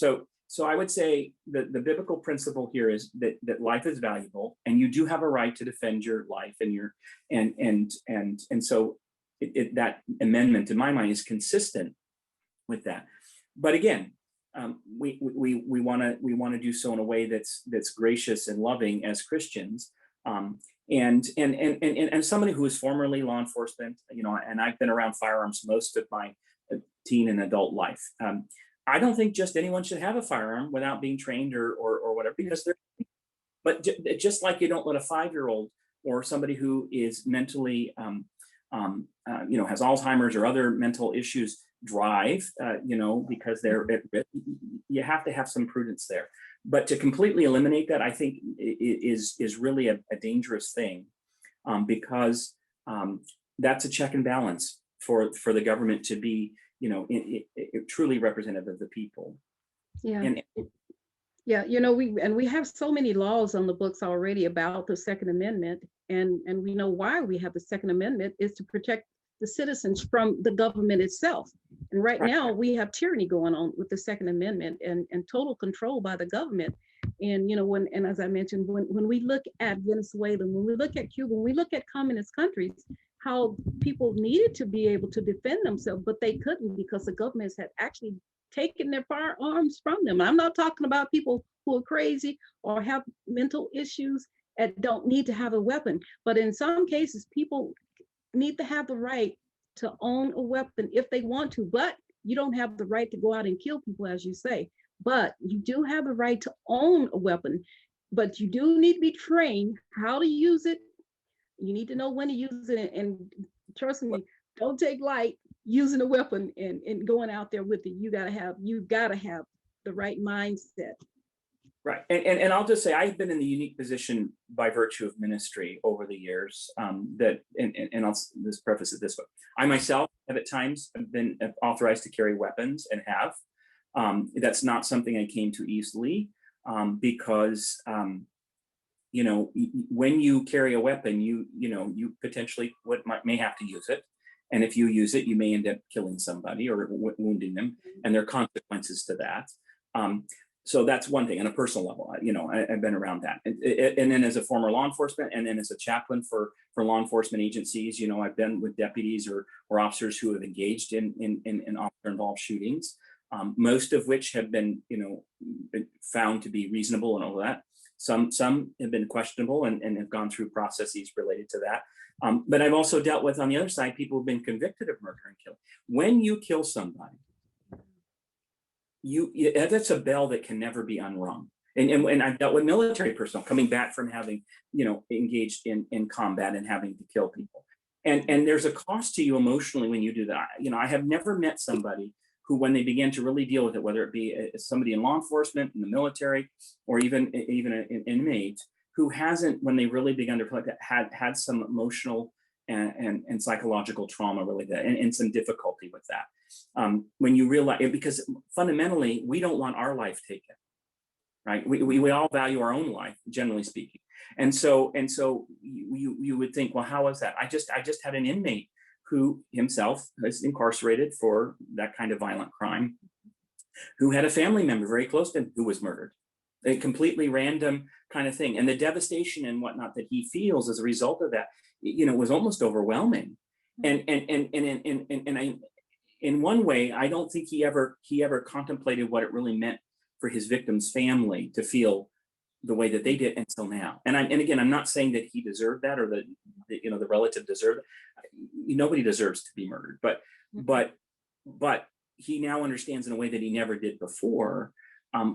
So I would say that the biblical principle here is that life is valuable, and you do have a right to defend your life and so that amendment, in my mind, is consistent with that. But again, we want to do so in a way that's gracious and loving as Christians. And somebody who is formerly law enforcement, and I've been around firearms most of my teen and adult life. I don't think just anyone should have a firearm without being trained or whatever, because but just like you don't let a 5-year-old or somebody who is mentally, has Alzheimer's or other mental issues drive, because they're at risk. You have to have some prudence there. But to completely eliminate that, I think is really a dangerous thing, because that's a check and balance for the government to be, truly representative of the people. Yeah. We have so many laws on the books already about the Second Amendment, and we know why we have the Second Amendment is to protect the citizens from the government itself. And right now we have tyranny going on with the Second Amendment and total control by the government. And as I mentioned, when we look at Venezuela, when we look at Cuba, when we look at communist countries, how people needed to be able to defend themselves, but they couldn't, because the governments had actually taken their firearms from them. I'm not talking about people who are crazy or have mental issues and don't need to have a weapon, but in some cases, people need to have the right to own a weapon if they want to, but you don't have the right to go out and kill people, as you say. But you do have the right to own a weapon, but you do need to be trained how to use it. You need to know when to use it, and trust me, don't take light using a weapon and going out there with it. You gotta have the right mindset. Right, and I'll just say, I've been in the unique position by virtue of ministry over the years, that, and I'll just preface it this way. I myself have at times been authorized to carry weapons and have. That's not something I came to easily, because when you carry a weapon, you potentially may have to use it. And if you use it, you may end up killing somebody or wounding them, and there are consequences to that. So that's one thing on a personal level. I've been around that. And then as a former law enforcement, and then as a chaplain for law enforcement agencies, I've been with deputies or officers who have engaged in officer-involved shootings, most of which have been, found to be reasonable and all that. Some have been questionable and have gone through processes related to that. But I've also dealt with, on the other side, people who've been convicted of murder and killing. When you kill somebody, that's a bell that can never be unrung. And I've dealt with military personnel coming back from having, engaged in combat and having to kill people. And there's a cost to you emotionally when you do that. I have never met somebody who, when they began to really deal with it, whether it be somebody in law enforcement, in the military, or even an inmate who hasn't, when they really begun to reflect, had some emotional and psychological trauma really that, and some difficulty with that. When you realize it, because fundamentally we don't want our life taken, right? We all value our own life, generally speaking. And so you would think, well, how is that? I just had an inmate who himself is incarcerated for that kind of violent crime, who had a family member very close to him who was murdered. A completely random kind of thing. And the devastation and whatnot that he feels as a result of that, was almost overwhelming. And in one way, I don't think he ever contemplated what it really meant for his victim's family to feel the way that they did until now. And again, I'm not saying that he deserved that, or the relative deserved it. Nobody deserves to be murdered, but he now understands in a way that he never did before,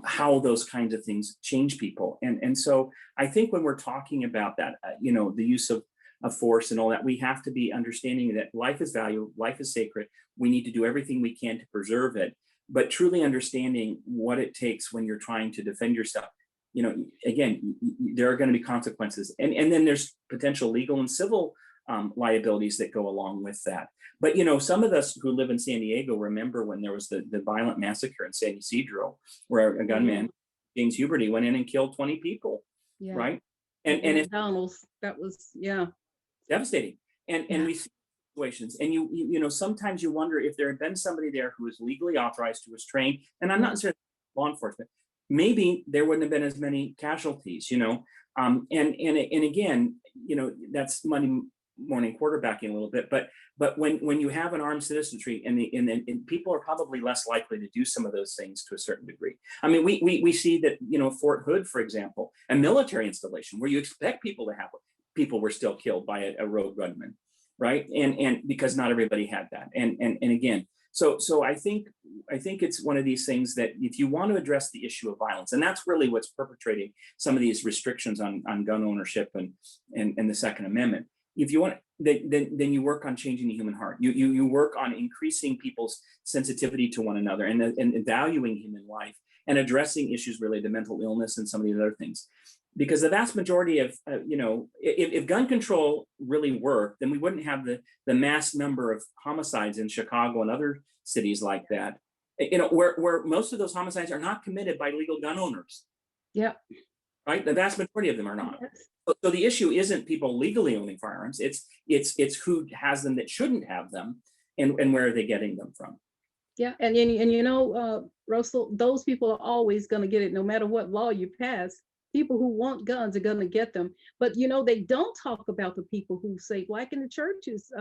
how those kinds of things change people. And so I think when we're talking about that, the use of force and all that, we have to be understanding that life is valuable, life is sacred. We need to do everything we can to preserve it, but truly understanding what it takes when you're trying to defend yourself. Again, there are going to be consequences, and then there's potential legal and civil liabilities that go along with that. But some of us who live in San Diego remember when there was the violent massacre in San Ysidro, where a gunman, James Huberty, went in and killed 20 people, right? And it's McDonald's, that was devastating. And we see situations, and sometimes you wonder if there had been somebody there who was legally authorized, who was trained, and I'm not necessarily law enforcement, maybe there wouldn't have been as many casualties, and again, that's Monday morning quarterbacking a little bit, but when you have an armed citizenry, and people are probably less likely to do some of those things to a certain degree. I mean, we see that, Fort Hood, for example, a military installation where you expect people to have, people were still killed by a rogue gunman, right? And because not everybody had that, and again, so I think it's one of these things that if you want to address the issue of violence, and that's really what's perpetrating some of these restrictions on gun ownership and the Second Amendment. If you want, then you work on changing the human heart. You work on increasing people's sensitivity to one another and valuing human life and addressing issues related to mental illness and some of these other things. Because the vast majority of, if gun control really worked, then we wouldn't have the mass number of homicides in Chicago and other cities like that, where most of those homicides are not committed by legal gun owners. Yeah. Right? The vast majority of them are not. So the issue isn't people legally owning firearms. It's who has them that shouldn't have them, and where are they getting them from? Yeah, and Russell, those people are always going to get it, no matter what law you pass. People who want guns are going to get them, but they don't talk about the people who say, like in the churches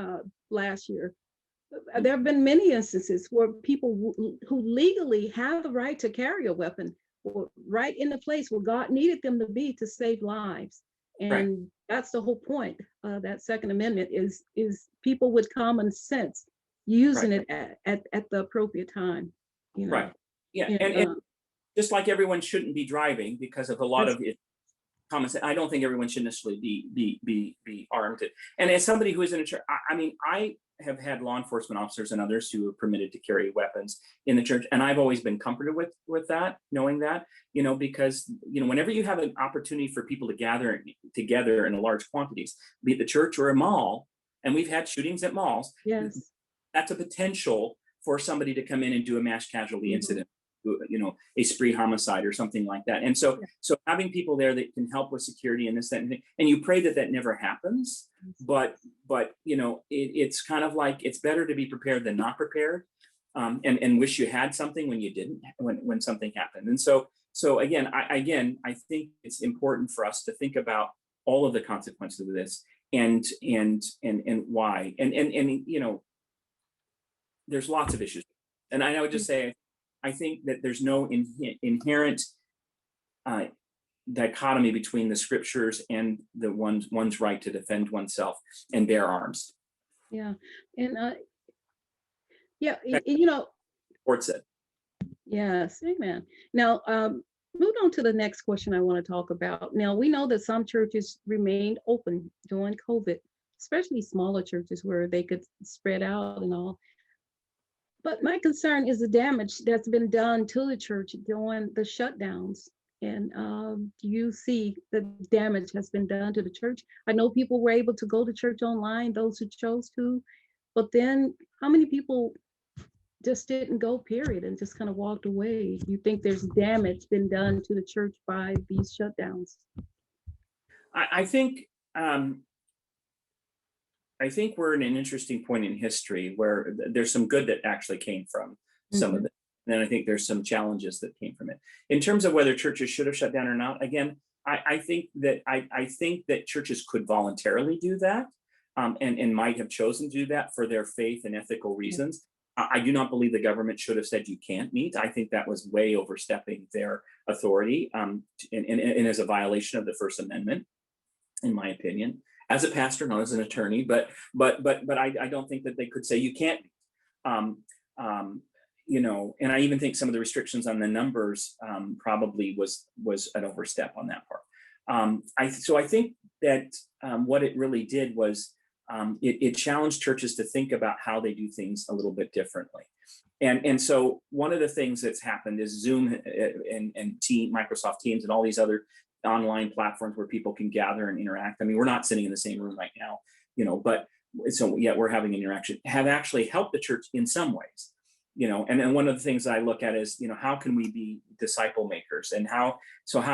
last year, there have been many instances where people who legally have the right to carry a weapon were right in the place where God needed them to be to save lives. And that's the whole point. That Second Amendment is people with common sense using it at the appropriate time. Right. Yeah. And just like everyone shouldn't be driving because of a lot of it, common sense. I don't think everyone should necessarily be armed. And as somebody who is in a church, I have had law enforcement officers and others who are permitted to carry weapons in the church, and I've always been comforted with that, knowing that, because whenever you have an opportunity for people to gather together in large quantities, be it the church or a mall, and we've had shootings at malls. Yes, that's a potential for somebody to come in and do a mass casualty incident, a spree homicide or something like that. And so having people there that can help with security and this, that, and you pray that never happens, but it's kind of like, it's better to be prepared than not prepared, and wish you had something when you didn't, when something happened. And so again, I think it's important for us to think about all of the consequences of this and why, and there's lots of issues. And I would just say, I think that there's no inherent dichotomy between the scriptures and the one's right to defend oneself and bear arms. Yeah, and Court said. Yes, amen. Now, moving on to the next question I want to talk about. Now, we know that some churches remained open during COVID, especially smaller churches where they could spread out and all. But my concern is the damage that's been done to the church during the shutdowns. And you see the damage has been done to the church. I know people were able to go to church online, those who chose to, but then how many people just didn't go, period, and just kind of walked away? You think there's damage been done to the church by these shutdowns? I think I think we're in an interesting point in history where there's some good that actually came from some of Mhm. it. And then I think there's some challenges that came from it. In terms of whether churches should have shut down or not, again, I think that churches could voluntarily do that, and might have chosen to do that for their faith and ethical reasons. I do not believe the government should have said you can't meet. I think that was way overstepping their authority, and as a violation of the First Amendment, in my opinion, as a pastor, not as an attorney. But I don't think that they could say you can't. Um, um, and I even think some of the restrictions on the numbers probably was an overstep on that part. I think that what it really did was it challenged churches to think about how they do things a little bit differently. And so one of the things that's happened is Zoom and Microsoft Teams and all these other online platforms where people can gather and interact. I mean, we're not sitting in the same room right now, but so yet we're having an interaction, have actually helped the church in some ways. And then one of the things that I look at is, how can we be disciple makers, and how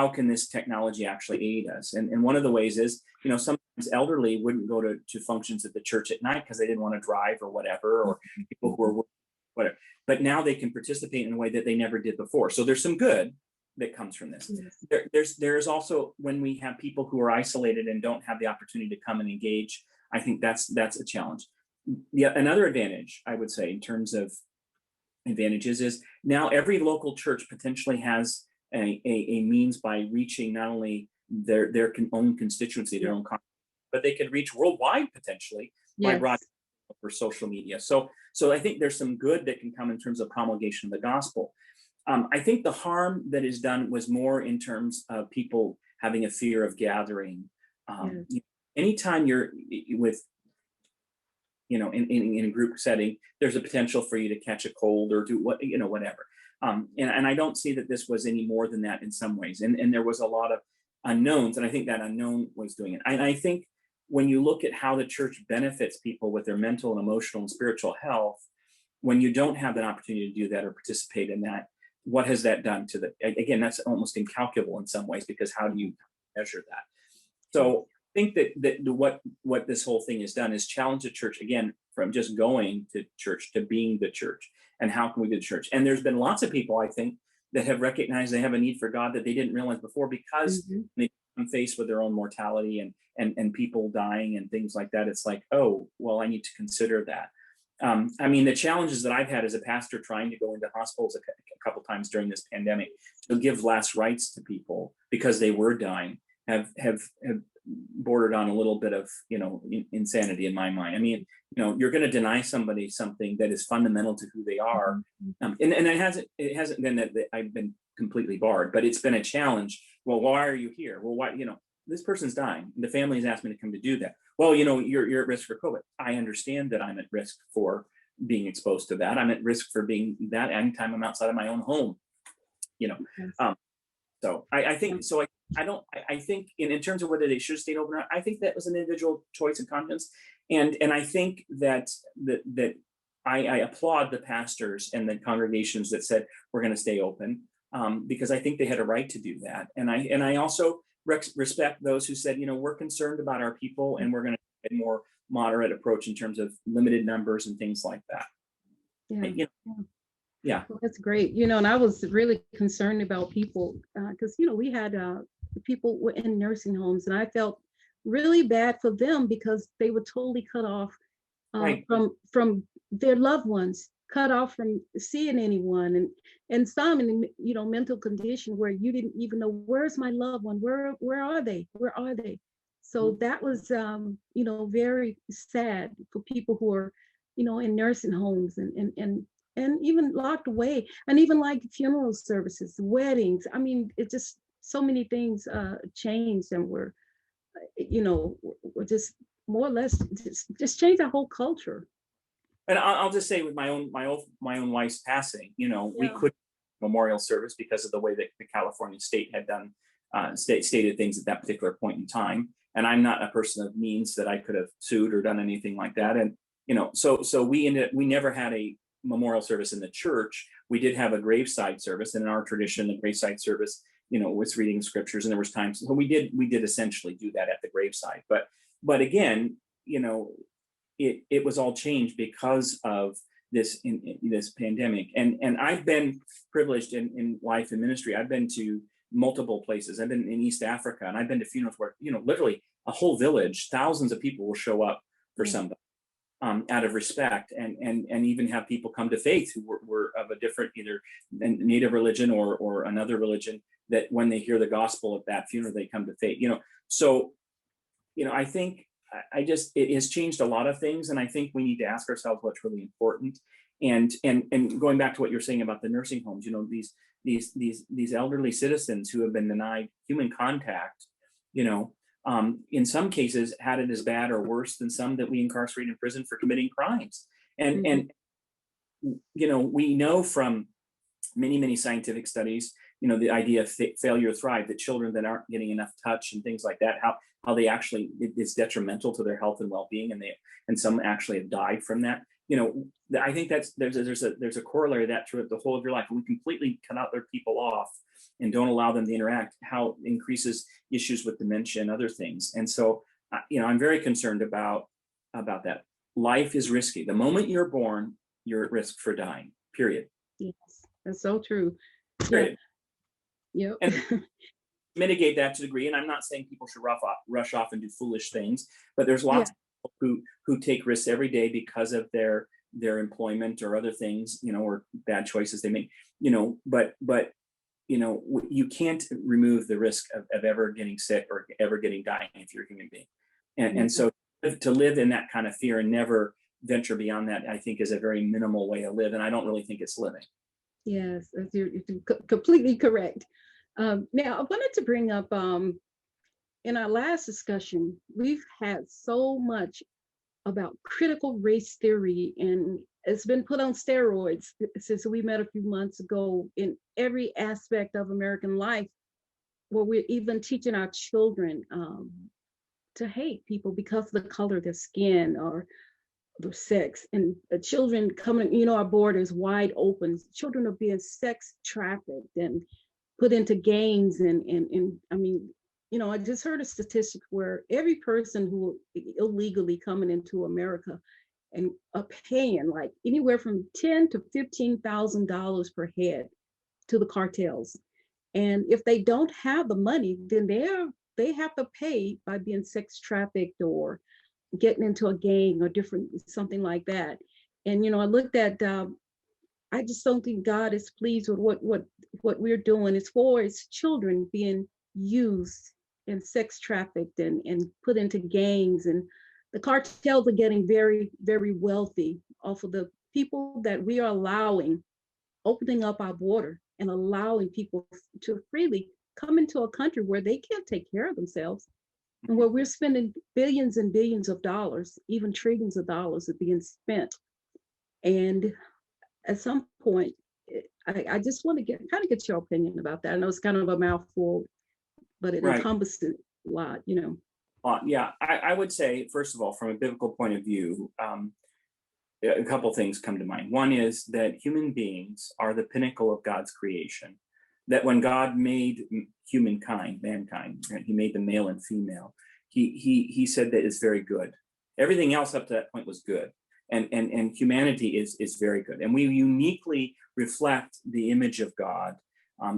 can this technology actually aid us? And one of the ways is, sometimes elderly wouldn't go to functions at the church at night because they didn't want to drive or whatever, or people who were whatever. But now they can participate in a way that they never did before. So there's some good that comes from this. There's also, when we have people who are isolated and don't have the opportunity to come and engage, I think that's a challenge. Another advantage, I would say, in terms of advantages, is now every local church potentially has a means by reaching not only their own constituency, their own, but they could reach worldwide potentially by broadcasting for social media. So I think there's some good that can come in terms of promulgation of the gospel. I think the harm that is done was more in terms of people having a fear of gathering. Anytime you're with, in a group setting, there's a potential for you to catch a cold or do whatever. And I don't see that this was any more than that in some ways. And there was a lot of unknowns, and I think that unknown was doing it. And I think when you look at how the church benefits people with their mental and emotional and spiritual health, when you don't have an opportunity to do that or participate in that, what has that done to again, that's almost incalculable in some ways, because how do you measure that? So I think that what this whole thing has done is challenge the church again from just going to church to being the church. And how can we be the church? And there's been lots of people, I think, that have recognized they have a need for God that they didn't realize before, because they come faced with their own mortality and people dying and things like that. It's like, oh, well, I need to consider that. I mean, the challenges that I've had as a pastor trying to go into hospitals a couple times during this pandemic to give last rites to people because they were dying have bordered on a little bit of insanity in my mind. I mean, you're going to deny somebody something that is fundamental to who they are, and it hasn't been that I've been completely barred, but it's been a challenge. Well, why are you here? Well, why this person's dying. The family has asked me to come to do that. Well, you're at risk for COVID. I understand that I'm at risk for being exposed to that. I'm at risk for being that anytime I'm outside of my own home. So I think so. I think in terms of whether they should have stayed open or not, I think that was an individual choice and conscience. And I think that I applaud the pastors and the congregations that said we're going to stay open, because I think they had a right to do that. And I also respect those who said, we're concerned about our people and we're going to take a more moderate approach in terms of limited numbers and things like that. Yeah. Well, that's great. And I was really concerned about people because, we had people were in nursing homes, and I felt really bad for them because they were totally cut off from their loved ones, cut off from seeing anyone, and some in mental condition where you didn't even know, where's my loved one, where are they, so that was very sad for people who are in nursing homes and even locked away, and even like funeral services, weddings. I mean, it just so many things changed, and we're just more or less just changed our whole culture. And I'll just say with my own wife's passing, we Yeah. could memorial service because of the way that the California state had done stated things at that particular point in time. And I'm not a person of means that I could have sued or done anything like that. And so we never had a memorial service in the church. We did have a graveside service, and in our tradition, the graveside service, was reading scriptures, and there was times when we did essentially do that at the graveside. But again, it was all changed because of this pandemic. And I've been privileged in life and ministry. I've been to multiple places. I've been in East Africa, and I've been to funerals where literally a whole village, thousands of people will show up for somebody out of respect, and even have people come to faith who were of a different, either native religion or another religion, that when they hear the gospel at that funeral, they come to faith. So I think it has changed a lot of things, and I think we need to ask ourselves what's really important. And going back to what you're saying about the nursing homes, these elderly citizens who have been denied human contact, in some cases had it as bad or worse than some that we incarcerate in prison for committing crimes. And we know from many scientific studies, the idea of failure to thrive, that children that aren't getting enough touch and things like that, how they actually, it's detrimental to their health and well-being, and some actually have died from that. I think there's a corollary to that throughout the whole of your life. When we completely cut out their people off and don't allow them to interact, how it increases issues with dementia and other things. And so, I'm very concerned about that. Life is risky. The moment you're born, you're at risk for dying, period. Yes, that's so true. Period. Yeah. And mitigate that to a degree. And I'm not saying people should rush off and do foolish things, but there's lots of people who take risks every day because of their employment or other things, or bad choices they make, but you can't remove the risk of ever getting sick or ever getting dying if you're a human being. And so to live in that kind of fear and never venture beyond that, I think, is a very minimal way to live. And I don't really think it's living. Yes, you're completely correct. Now, I wanted to bring up, in our last discussion, we've had so much about critical race theory, and it's been put on steroids since we met a few months ago in every aspect of American life, where we're even teaching our children to hate people because of the color of their skin or their sex. And children coming, our borders wide open. Children are being sex trafficked and put into gangs. And I mean, I just heard a statistic where every person who illegally coming into America and are paying like anywhere from $10,000 to $15,000 per head to the cartels. And if they don't have the money, then they have to pay by being sex trafficked or getting into a gang or something like that. And I looked at, I just don't think God is pleased with what we're doing as far as children being used and sex trafficked and put into gangs. And the cartels are getting very, very wealthy off of the people that we are allowing, opening up our border and allowing people to freely come into a country where they can't take care of themselves, and where we're spending billions and billions of dollars, even trillions of dollars are being spent. And at some point, I just want to get your opinion about that. I know it's kind of a mouthful, but it encompasses a lot, Yeah, I would say, first of all, from a biblical point of view, a couple things come to mind. One is that human beings are the pinnacle of God's creation. That when God made mankind, right, he made them male and female. He said that it's very good. Everything else up to that point was good, and humanity is very good. And we uniquely reflect the image of God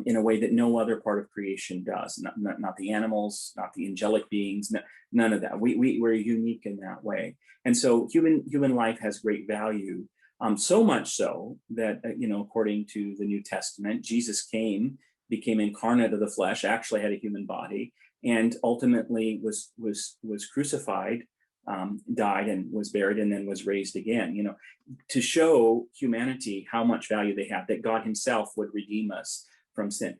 in a way that no other part of creation does. Not the animals, not the angelic beings, none of that. We're unique in that way. And so human life has great value. So much so that, according to the New Testament, Jesus became incarnate of the flesh, actually had a human body, and ultimately was crucified, died and was buried, and then was raised again, to show humanity how much value they have, that God himself would redeem us from sin.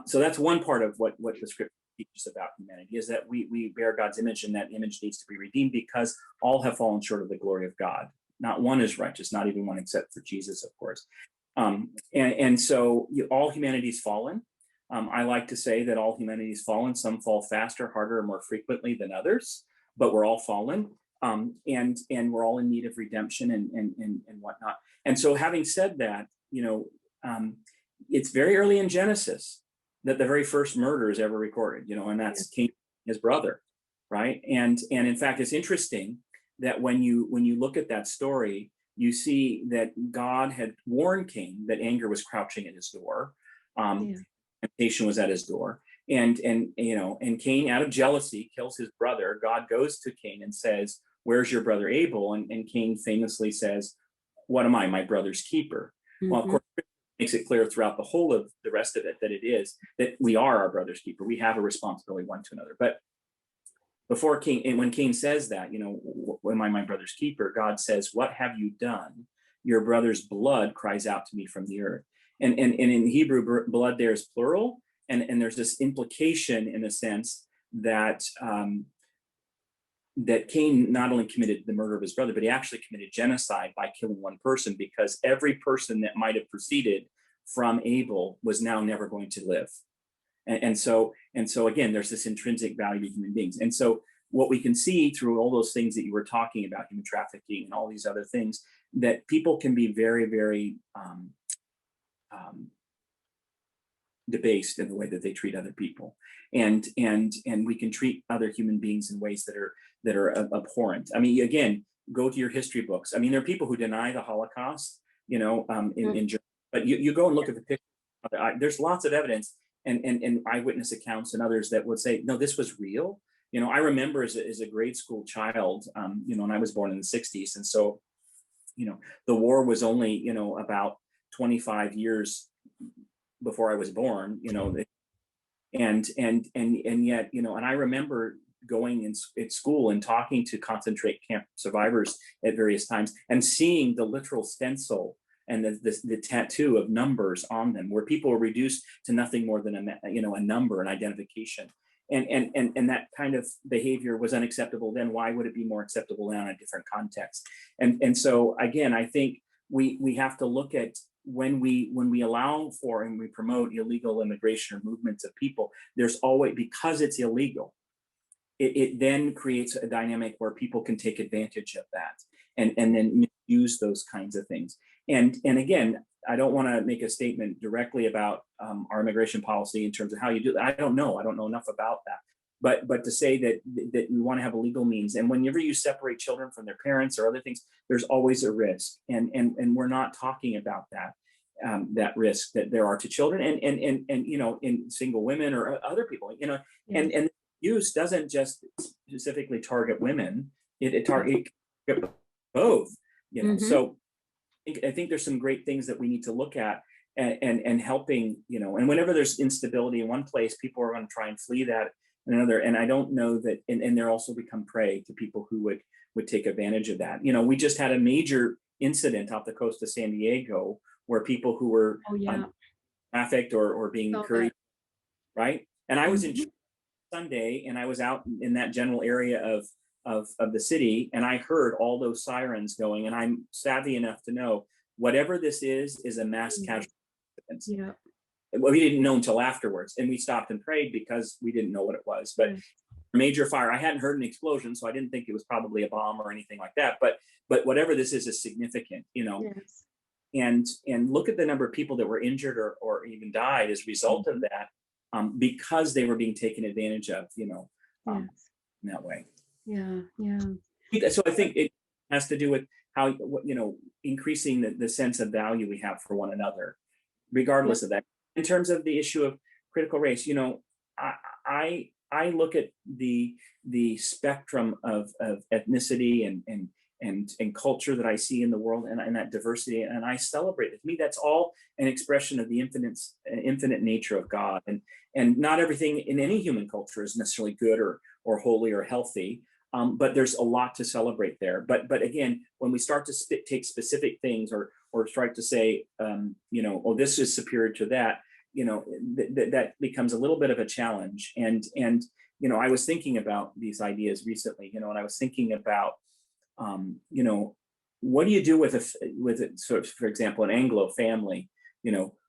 So that's one part of what the scripture teaches about humanity, is that we bear God's image, and that image needs to be redeemed because all have fallen short of the glory of God. Not one is righteous, not even one except for Jesus, of course. And so all humanity is fallen. I like to say that all humanity is fallen. Some fall faster, harder, or more frequently than others, but we're all fallen. And we're all in need of redemption and whatnot. And so having said that, it's very early in Genesis that the very first murder is ever recorded, and that's Cain, his brother, right? And in fact, it's interesting that when you look at that story, you see that God had warned Cain that anger was crouching at his door, temptation was at his door, and Cain, out of jealousy, kills his brother. God goes to Cain and says, "Where's your brother Abel?" And Cain famously says, "What am I, my brother's keeper?" Well, of course, it makes it clear throughout the whole of the rest of it that it is that we are our brother's keeper. We have a responsibility one to another. But before Cain, and when Cain says that, am I my brother's keeper? God says, "What have you done? Your brother's blood cries out to me from the earth." And in Hebrew, blood there is plural. And there's this implication, in a sense, that that Cain not only committed the murder of his brother, but he actually committed genocide by killing one person, because every person that might have proceeded from Abel was now never going to live. And so again, there's this intrinsic value to human beings. And so what we can see through all those things that you were talking about, human trafficking and all these other things, that people can be very, very debased in the way that they treat other people, and we can treat other human beings in ways that are abhorrent. I mean, again, go to your history books. I mean, there are people who deny the Holocaust, in Germany, but you go and look at the picture. There's lots of evidence and eyewitness accounts and others that would say, no, this was real. I remember as a grade school child, and I was born in the 60s, and so, the war was only, about 25 years before I was born, and yet, and I remember going in school and talking to concentrate camp survivors at various times and seeing the literal stencil and the tattoo of numbers on them, where people were reduced to nothing more than a number, an identification. And that kind of behavior was unacceptable then. Why would it be more acceptable now in a different context? And so again, I think we have to look at when we allow for and we promote illegal immigration or movements of people, there's always, because it's illegal, it then creates a dynamic where people can take advantage of that and then use those kinds of things. And again, I don't want to make a statement directly about our immigration policy in terms of how you do that. I don't know enough about that. But to say that we want to have a legal means, and whenever you separate children from their parents or other things, there's always a risk, and we're not talking about that risk that there are to children and in single women or other people, and use doesn't just specifically target women; it targets both, So I think there's some great things that we need to look at and helping, and whenever there's instability in one place, people are going to try and flee that in another. And I don't know that, and they're also become prey to people who would take advantage of that. We just had a major incident off the coast of San Diego where people who were trafficked or being encouraged, right? And I was in Sunday, and I was out in that general area of the city, and I heard all those sirens going, and I'm savvy enough to know whatever this is a mass casualty. Yeah. Well, we didn't know until afterwards, and we stopped and prayed because we didn't know what it was. But major fire, I hadn't heard an explosion, so I didn't think it was probably a bomb or anything like that. But whatever this is significant, Yes. And look at the number of people that were injured or even died as a result of that, because they were being taken advantage of, in that way. Yeah. So I think it has to do with how, increasing the sense of value we have for one another, regardless of that. In terms of the issue of critical race, I look at the spectrum of ethnicity and culture that I see in the world, and that diversity, and I celebrate it. To me, that's all an expression of the infinite nature of God, and not everything in any human culture is necessarily good or holy or healthy. But there's a lot to celebrate there. But again, when we start to take specific things or start to say, this is superior to that, that becomes a little bit of a challenge. And I was thinking about these ideas recently, and I was thinking about, what do you do with sort of, for example, an Anglo family,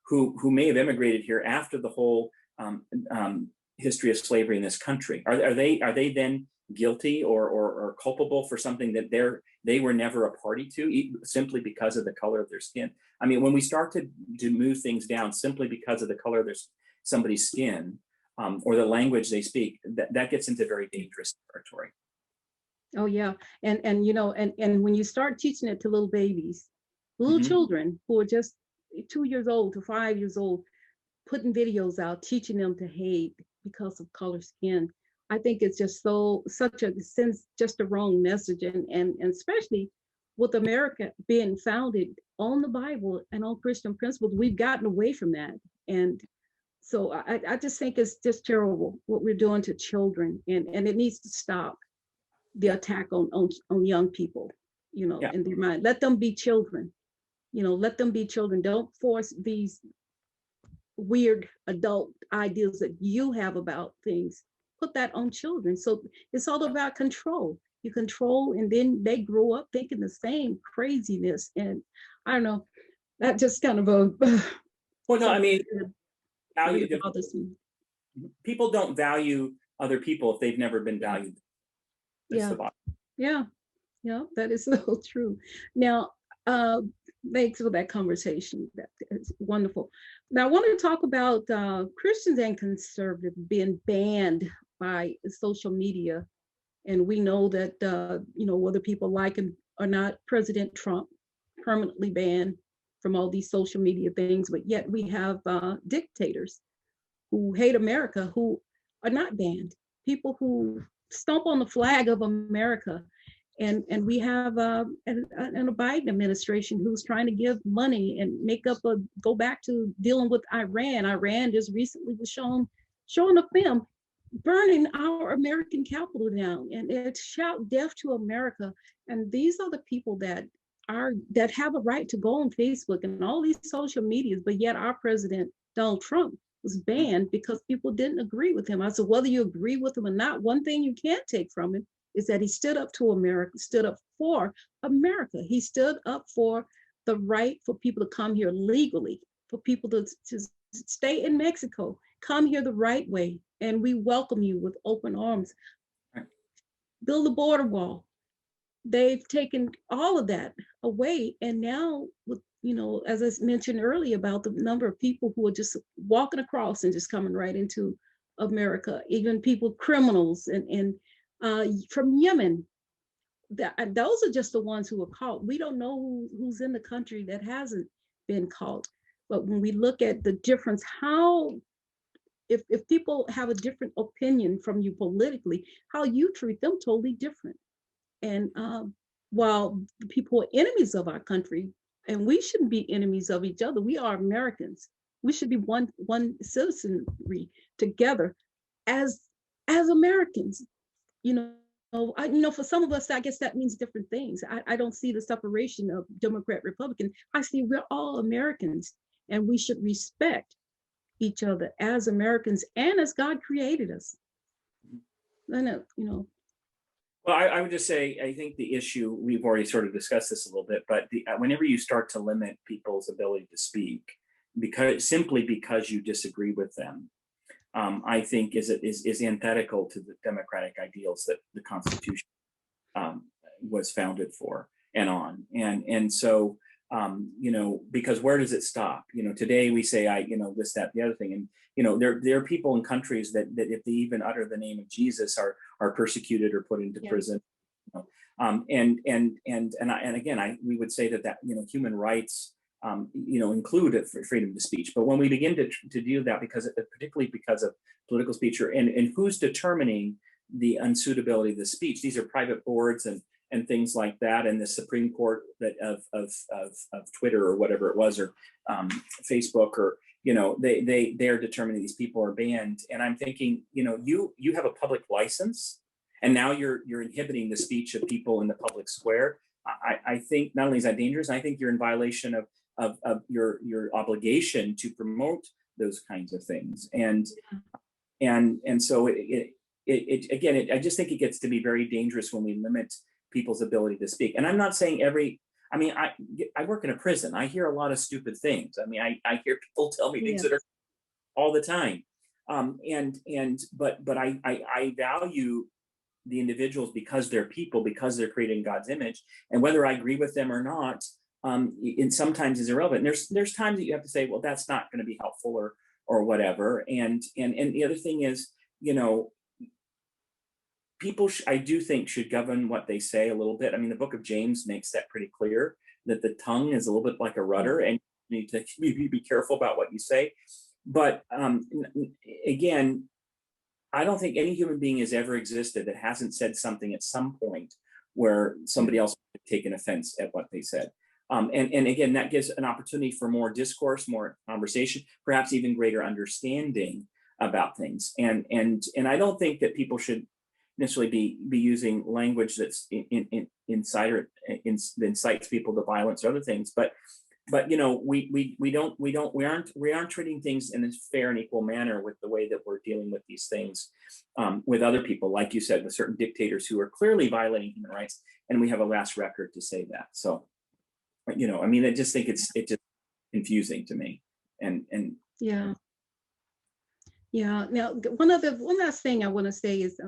who may have immigrated here after the whole history of slavery in this country? Are they then guilty or culpable for something that they were never a party to, simply because of the color of their skin? I mean, when we start to move things down simply because of the color of somebody's skin, or the language they speak, that gets into very dangerous territory. Oh yeah, and when you start teaching it to little babies, little children who are just 2 years old to 5 years old, putting videos out, teaching them to hate because of color skin, I think it's just sends just a wrong message, and especially with America being founded on the Bible and on Christian principles, we've gotten away from that. And so I just think it's just terrible what we're doing to children, and it needs to stop, the attack on young people, Yeah. in their mind. Let them be children, let them be children. Don't force these weird adult ideas that you have about things. Put that on children. So it's all about control. You control, and then they grow up thinking the same craziness. And I don't know, that just kind of Well, no, I mean, people don't value other people if they've never been valued. Yeah. That is so true. Now, thanks for that conversation. That is wonderful. Now, I want to talk about Christians and conservatives being banned by social media. And we know that, whether people like him or not, President Trump permanently banned from all these social media things, but yet we have dictators who hate America who are not banned. People who stomp on the flag of America. And we have a Biden administration who's trying to give money and go back to dealing with Iran. Iran just recently was showing a film burning our American Capitol down, and it shout death to America. And these are the people that have a right to go on Facebook and all these social medias, but yet our president, Donald Trump, was banned because people didn't agree with him. I said, whether you agree with him or not, one thing you can't take from him is that he stood up to America, stood up for America. He stood up for the right for people to come here legally, for people to stay in Mexico, come here the right way, and we welcome you with open arms. Build a border wall. They've taken all of that away, and now, with as I mentioned earlier about the number of people who are just walking across and just coming right into America, even people, criminals, and from Yemen. Those are just the ones who are caught. We don't know who's in the country that hasn't been caught. But when we look at the difference, if people have a different opinion from you politically, how you treat them totally different. And while the people are enemies of our country, and we shouldn't be enemies of each other, we are Americans. We should be one citizenry together as Americans. For some of us, I guess that means different things. I don't see the separation of Democrat, Republican. I see we're all Americans, and we should respect each other as Americans and as God created us. Well, I would just say, I think the issue, we've already sort of discussed this a little bit, but whenever you start to limit people's ability to speak, simply because you disagree with them, I think is antithetical to the democratic ideals that the Constitution was founded for and on. And so, because where does it stop? Today we say, this, that, the other thing. And, there are people in countries that if they even utter the name of Jesus are persecuted or put into prison. And again, we would say that human rights, include freedom of speech. But when we begin to do that, particularly because of political speech, and who's determining the unsuitability of the speech, these are private boards and things like that, and the Supreme Court of Twitter or whatever it was, or Facebook, or they are determining these people are banned. And I'm thinking, you have a public license, and now you're inhibiting the speech of people in the public square. I think not only is that dangerous, I think you're in violation of your obligation to promote those kinds of things. And so I just think it gets to be very dangerous when we limit people's ability to speak. And I'm not saying I mean, I work in a prison. I hear a lot of stupid things. I mean, I hear people tell me things Yes. that are all the time. But I value the individuals because they're people, because they're created in God's image, and whether I agree with them or not, and sometimes is irrelevant. And there's times that you have to say, well, that's not going to be helpful or whatever. And the other thing is, you know, people I do think should govern what they say a little bit. I mean, the book of James makes that pretty clear, that the tongue is a little bit like a rudder, and you need to be careful about what you say. But again, I don't think any human being has ever existed that hasn't said something at some point where somebody else has taken offense at what they said. And again, that gives an opportunity for more discourse, more conversation, perhaps even greater understanding about things. And I don't think that people should necessarily be using language that's incites people to violence or other things. But you know, we aren't treating things in a fair and equal manner with the way that we're dealing with these things with other people, like you said, with certain dictators who are clearly violating human rights, and we have a last record to say that. So, you know, I mean, I just think it's just confusing to me. And Yeah. Yeah. Now, one last thing I want to say is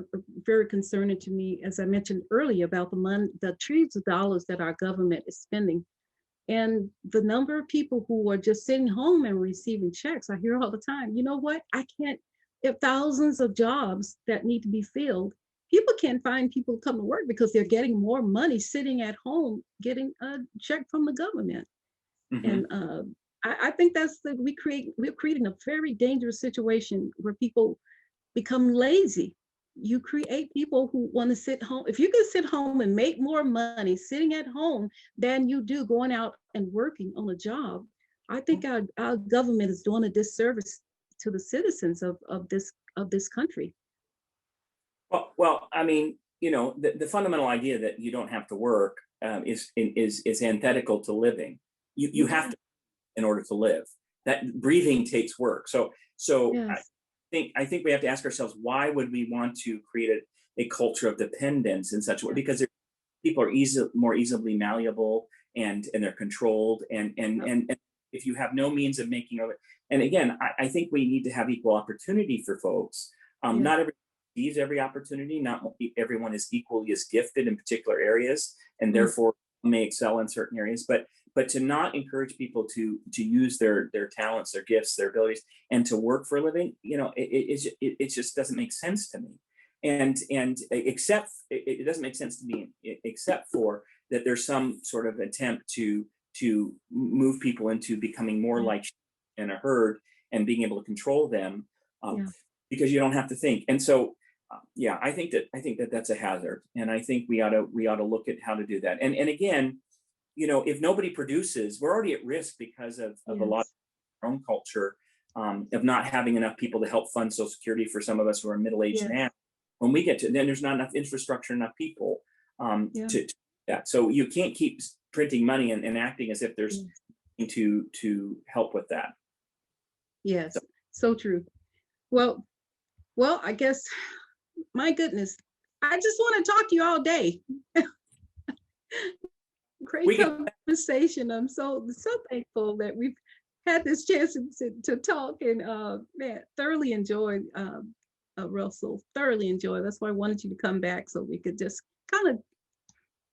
very concerning to me, as I mentioned earlier, about the trillions of dollars that our government is spending, and the number of people who are just sitting home and receiving checks. I hear all the time, you know what? I can't. There are thousands of jobs that need to be filled. People can't find people to come to work because they're getting more money sitting at home, getting a check from the government. And mhm. I think we're creating a very dangerous situation where people become lazy. You create people who want to sit home. If you can sit home and make more money sitting at home than you do going out and working on a job, I think our government is doing a disservice to the citizens of this country. Well, I mean, you know, the fundamental idea that you don't have to work is antithetical to living. You have Yeah. to in order to live. That breathing takes work. So Yes. I think we have to ask ourselves, why would we want to create a culture of dependence in such a way? Yes. Because people are more easily malleable, and they're controlled, and if you have no means of making other, and again, I think we need to have equal opportunity for folks. Yes. Not everyone receives every opportunity. Not everyone is equally as gifted in particular areas, and Mm. therefore may excel in certain areas. But to not encourage people to use their talents, their gifts, their abilities, and to work for a living, you know, it just doesn't make sense to me. And except it doesn't make sense to me, except for that there's some sort of attempt to move people into becoming more Yeah. like in a herd and being able to control them, um, Yeah. because you don't have to think. And so, yeah, I think that that's a hazard, and I think we ought to look at how to do that. And again, you know, if nobody produces, we're already at risk because of a lot of Yes. our own culture, of not having enough people to help fund Social Security for some of us who are middle aged Yes. now. When we get to then, there's not enough infrastructure, enough people Yeah. to that. So you can't keep printing money and acting as if there's Yes. to help with that. So Yes. So true. Well, I guess, my goodness, I just want to talk to you all day. Great we can, conversation. I'm so thankful that we've had this chance to talk, and man, thoroughly enjoyed, Russell. Thoroughly enjoyed. That's why I wanted you to come back so we could just kind of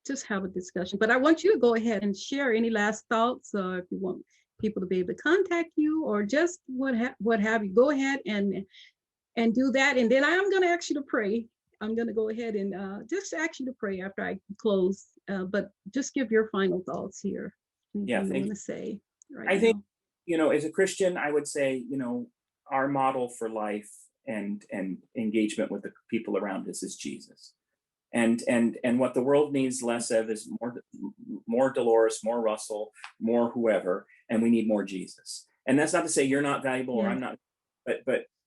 just have a discussion. But I want you to go ahead and share any last thoughts, if you want people to be able to contact you, or just what have you. Go ahead and do that, and then I am going to ask you to pray. I'm going to go ahead and just ask you to pray after I close, but just give your final thoughts here. yeah, Anything you thank want you. to say right I think, now? you know, as a Christian, I would say, you know, our model for life and engagement with the people around us is Jesus. And what the world needs less of is more Dolores, more Russell, more whoever, and we need more Jesus. And that's not to say you're not valuable or Yes. I'm not,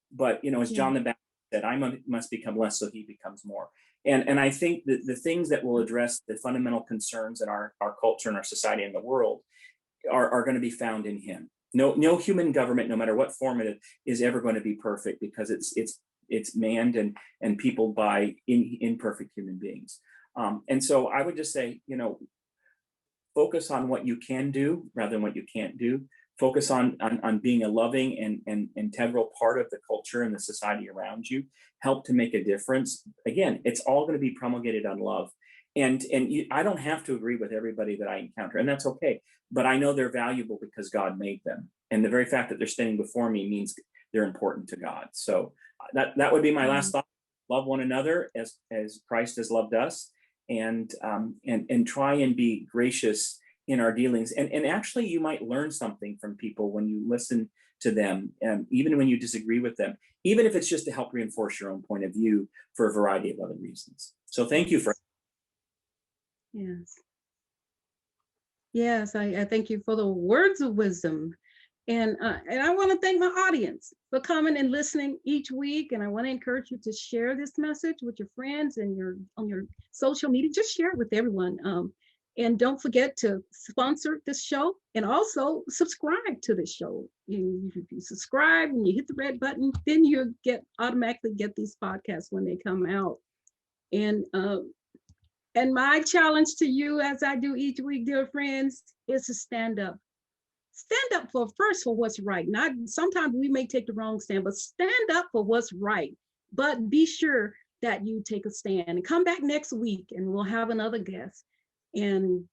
but you know, as Yeah. John the Baptist said, must become less so he becomes more. And I think that the things that will address the fundamental concerns in our culture and our society and the world are going to be found in him. No human government, no matter what form it is ever going to be perfect, because it's manned and peopled by imperfect human beings. And so I would just say, you know, focus on what you can do rather than what you can't do. Focus on being a loving and integral part of the culture and the society around you. Help to make a difference. Again, it's all going to be promulgated on love. And I don't have to agree with everybody that I encounter, and that's okay. But I know they're valuable because God made them. And the very fact that they're standing before me means they're important to God. So that would be my last thought. Love one another as Christ has loved us, and try and be gracious in our dealings. And actually, you might learn something from people when you listen to them, even when you disagree with them, even if it's just to help reinforce your own point of view for a variety of other reasons. So thank you for. Yes. Yes, I thank you for the words of wisdom. And I want to thank my audience for coming and listening each week. And I want to encourage you to share this message with your friends and on your social media. Just share it with everyone. And don't forget to sponsor this show and also subscribe to this show. If you subscribe and you hit the red button, then you automatically get these podcasts when they come out. And my challenge to you, as I do each week, dear friends, is to stand up. Stand up for what's right. Not sometimes we may take the wrong stand, but stand up for what's right. But be sure that you take a stand and come back next week and we'll have another guest. And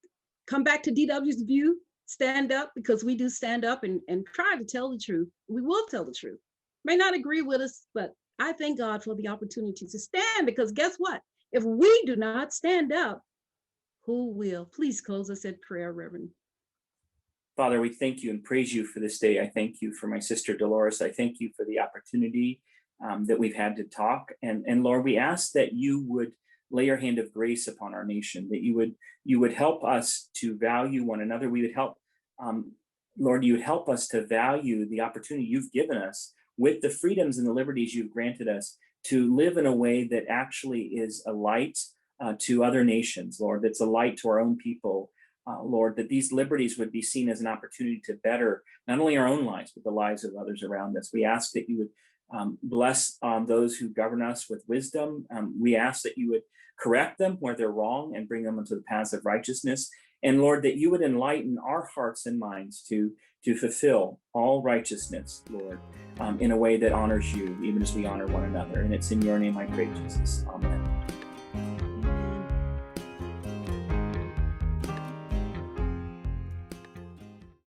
come back to DW's View, stand up, because we do stand up and try to tell the truth. We will tell the truth. May not agree with us, but I thank God for the opportunity to stand, because guess what? If we do not stand up, who will? Please close us in prayer, Reverend. Father, we thank you and praise you for this day. I thank you for my sister Dolores. I thank you for the opportunity that we've had to talk. And Lord, we ask that you would lay your hand of grace upon our nation, that you would help us to value one another. We would help, Lord, you would help us to value the opportunity you've given us with the freedoms and the liberties you've granted us to live in a way that actually is a light to other nations, Lord, that's a light to our own people, Lord, that these liberties would be seen as an opportunity to better not only our own lives, but the lives of others around us. We ask that you would bless those who govern us with wisdom. We ask that you would correct them where they're wrong and bring them into the paths of righteousness. And Lord, that you would enlighten our hearts and minds to fulfill all righteousness, Lord, in a way that honors you, even as we honor one another. And it's in your name I pray, Jesus. Amen.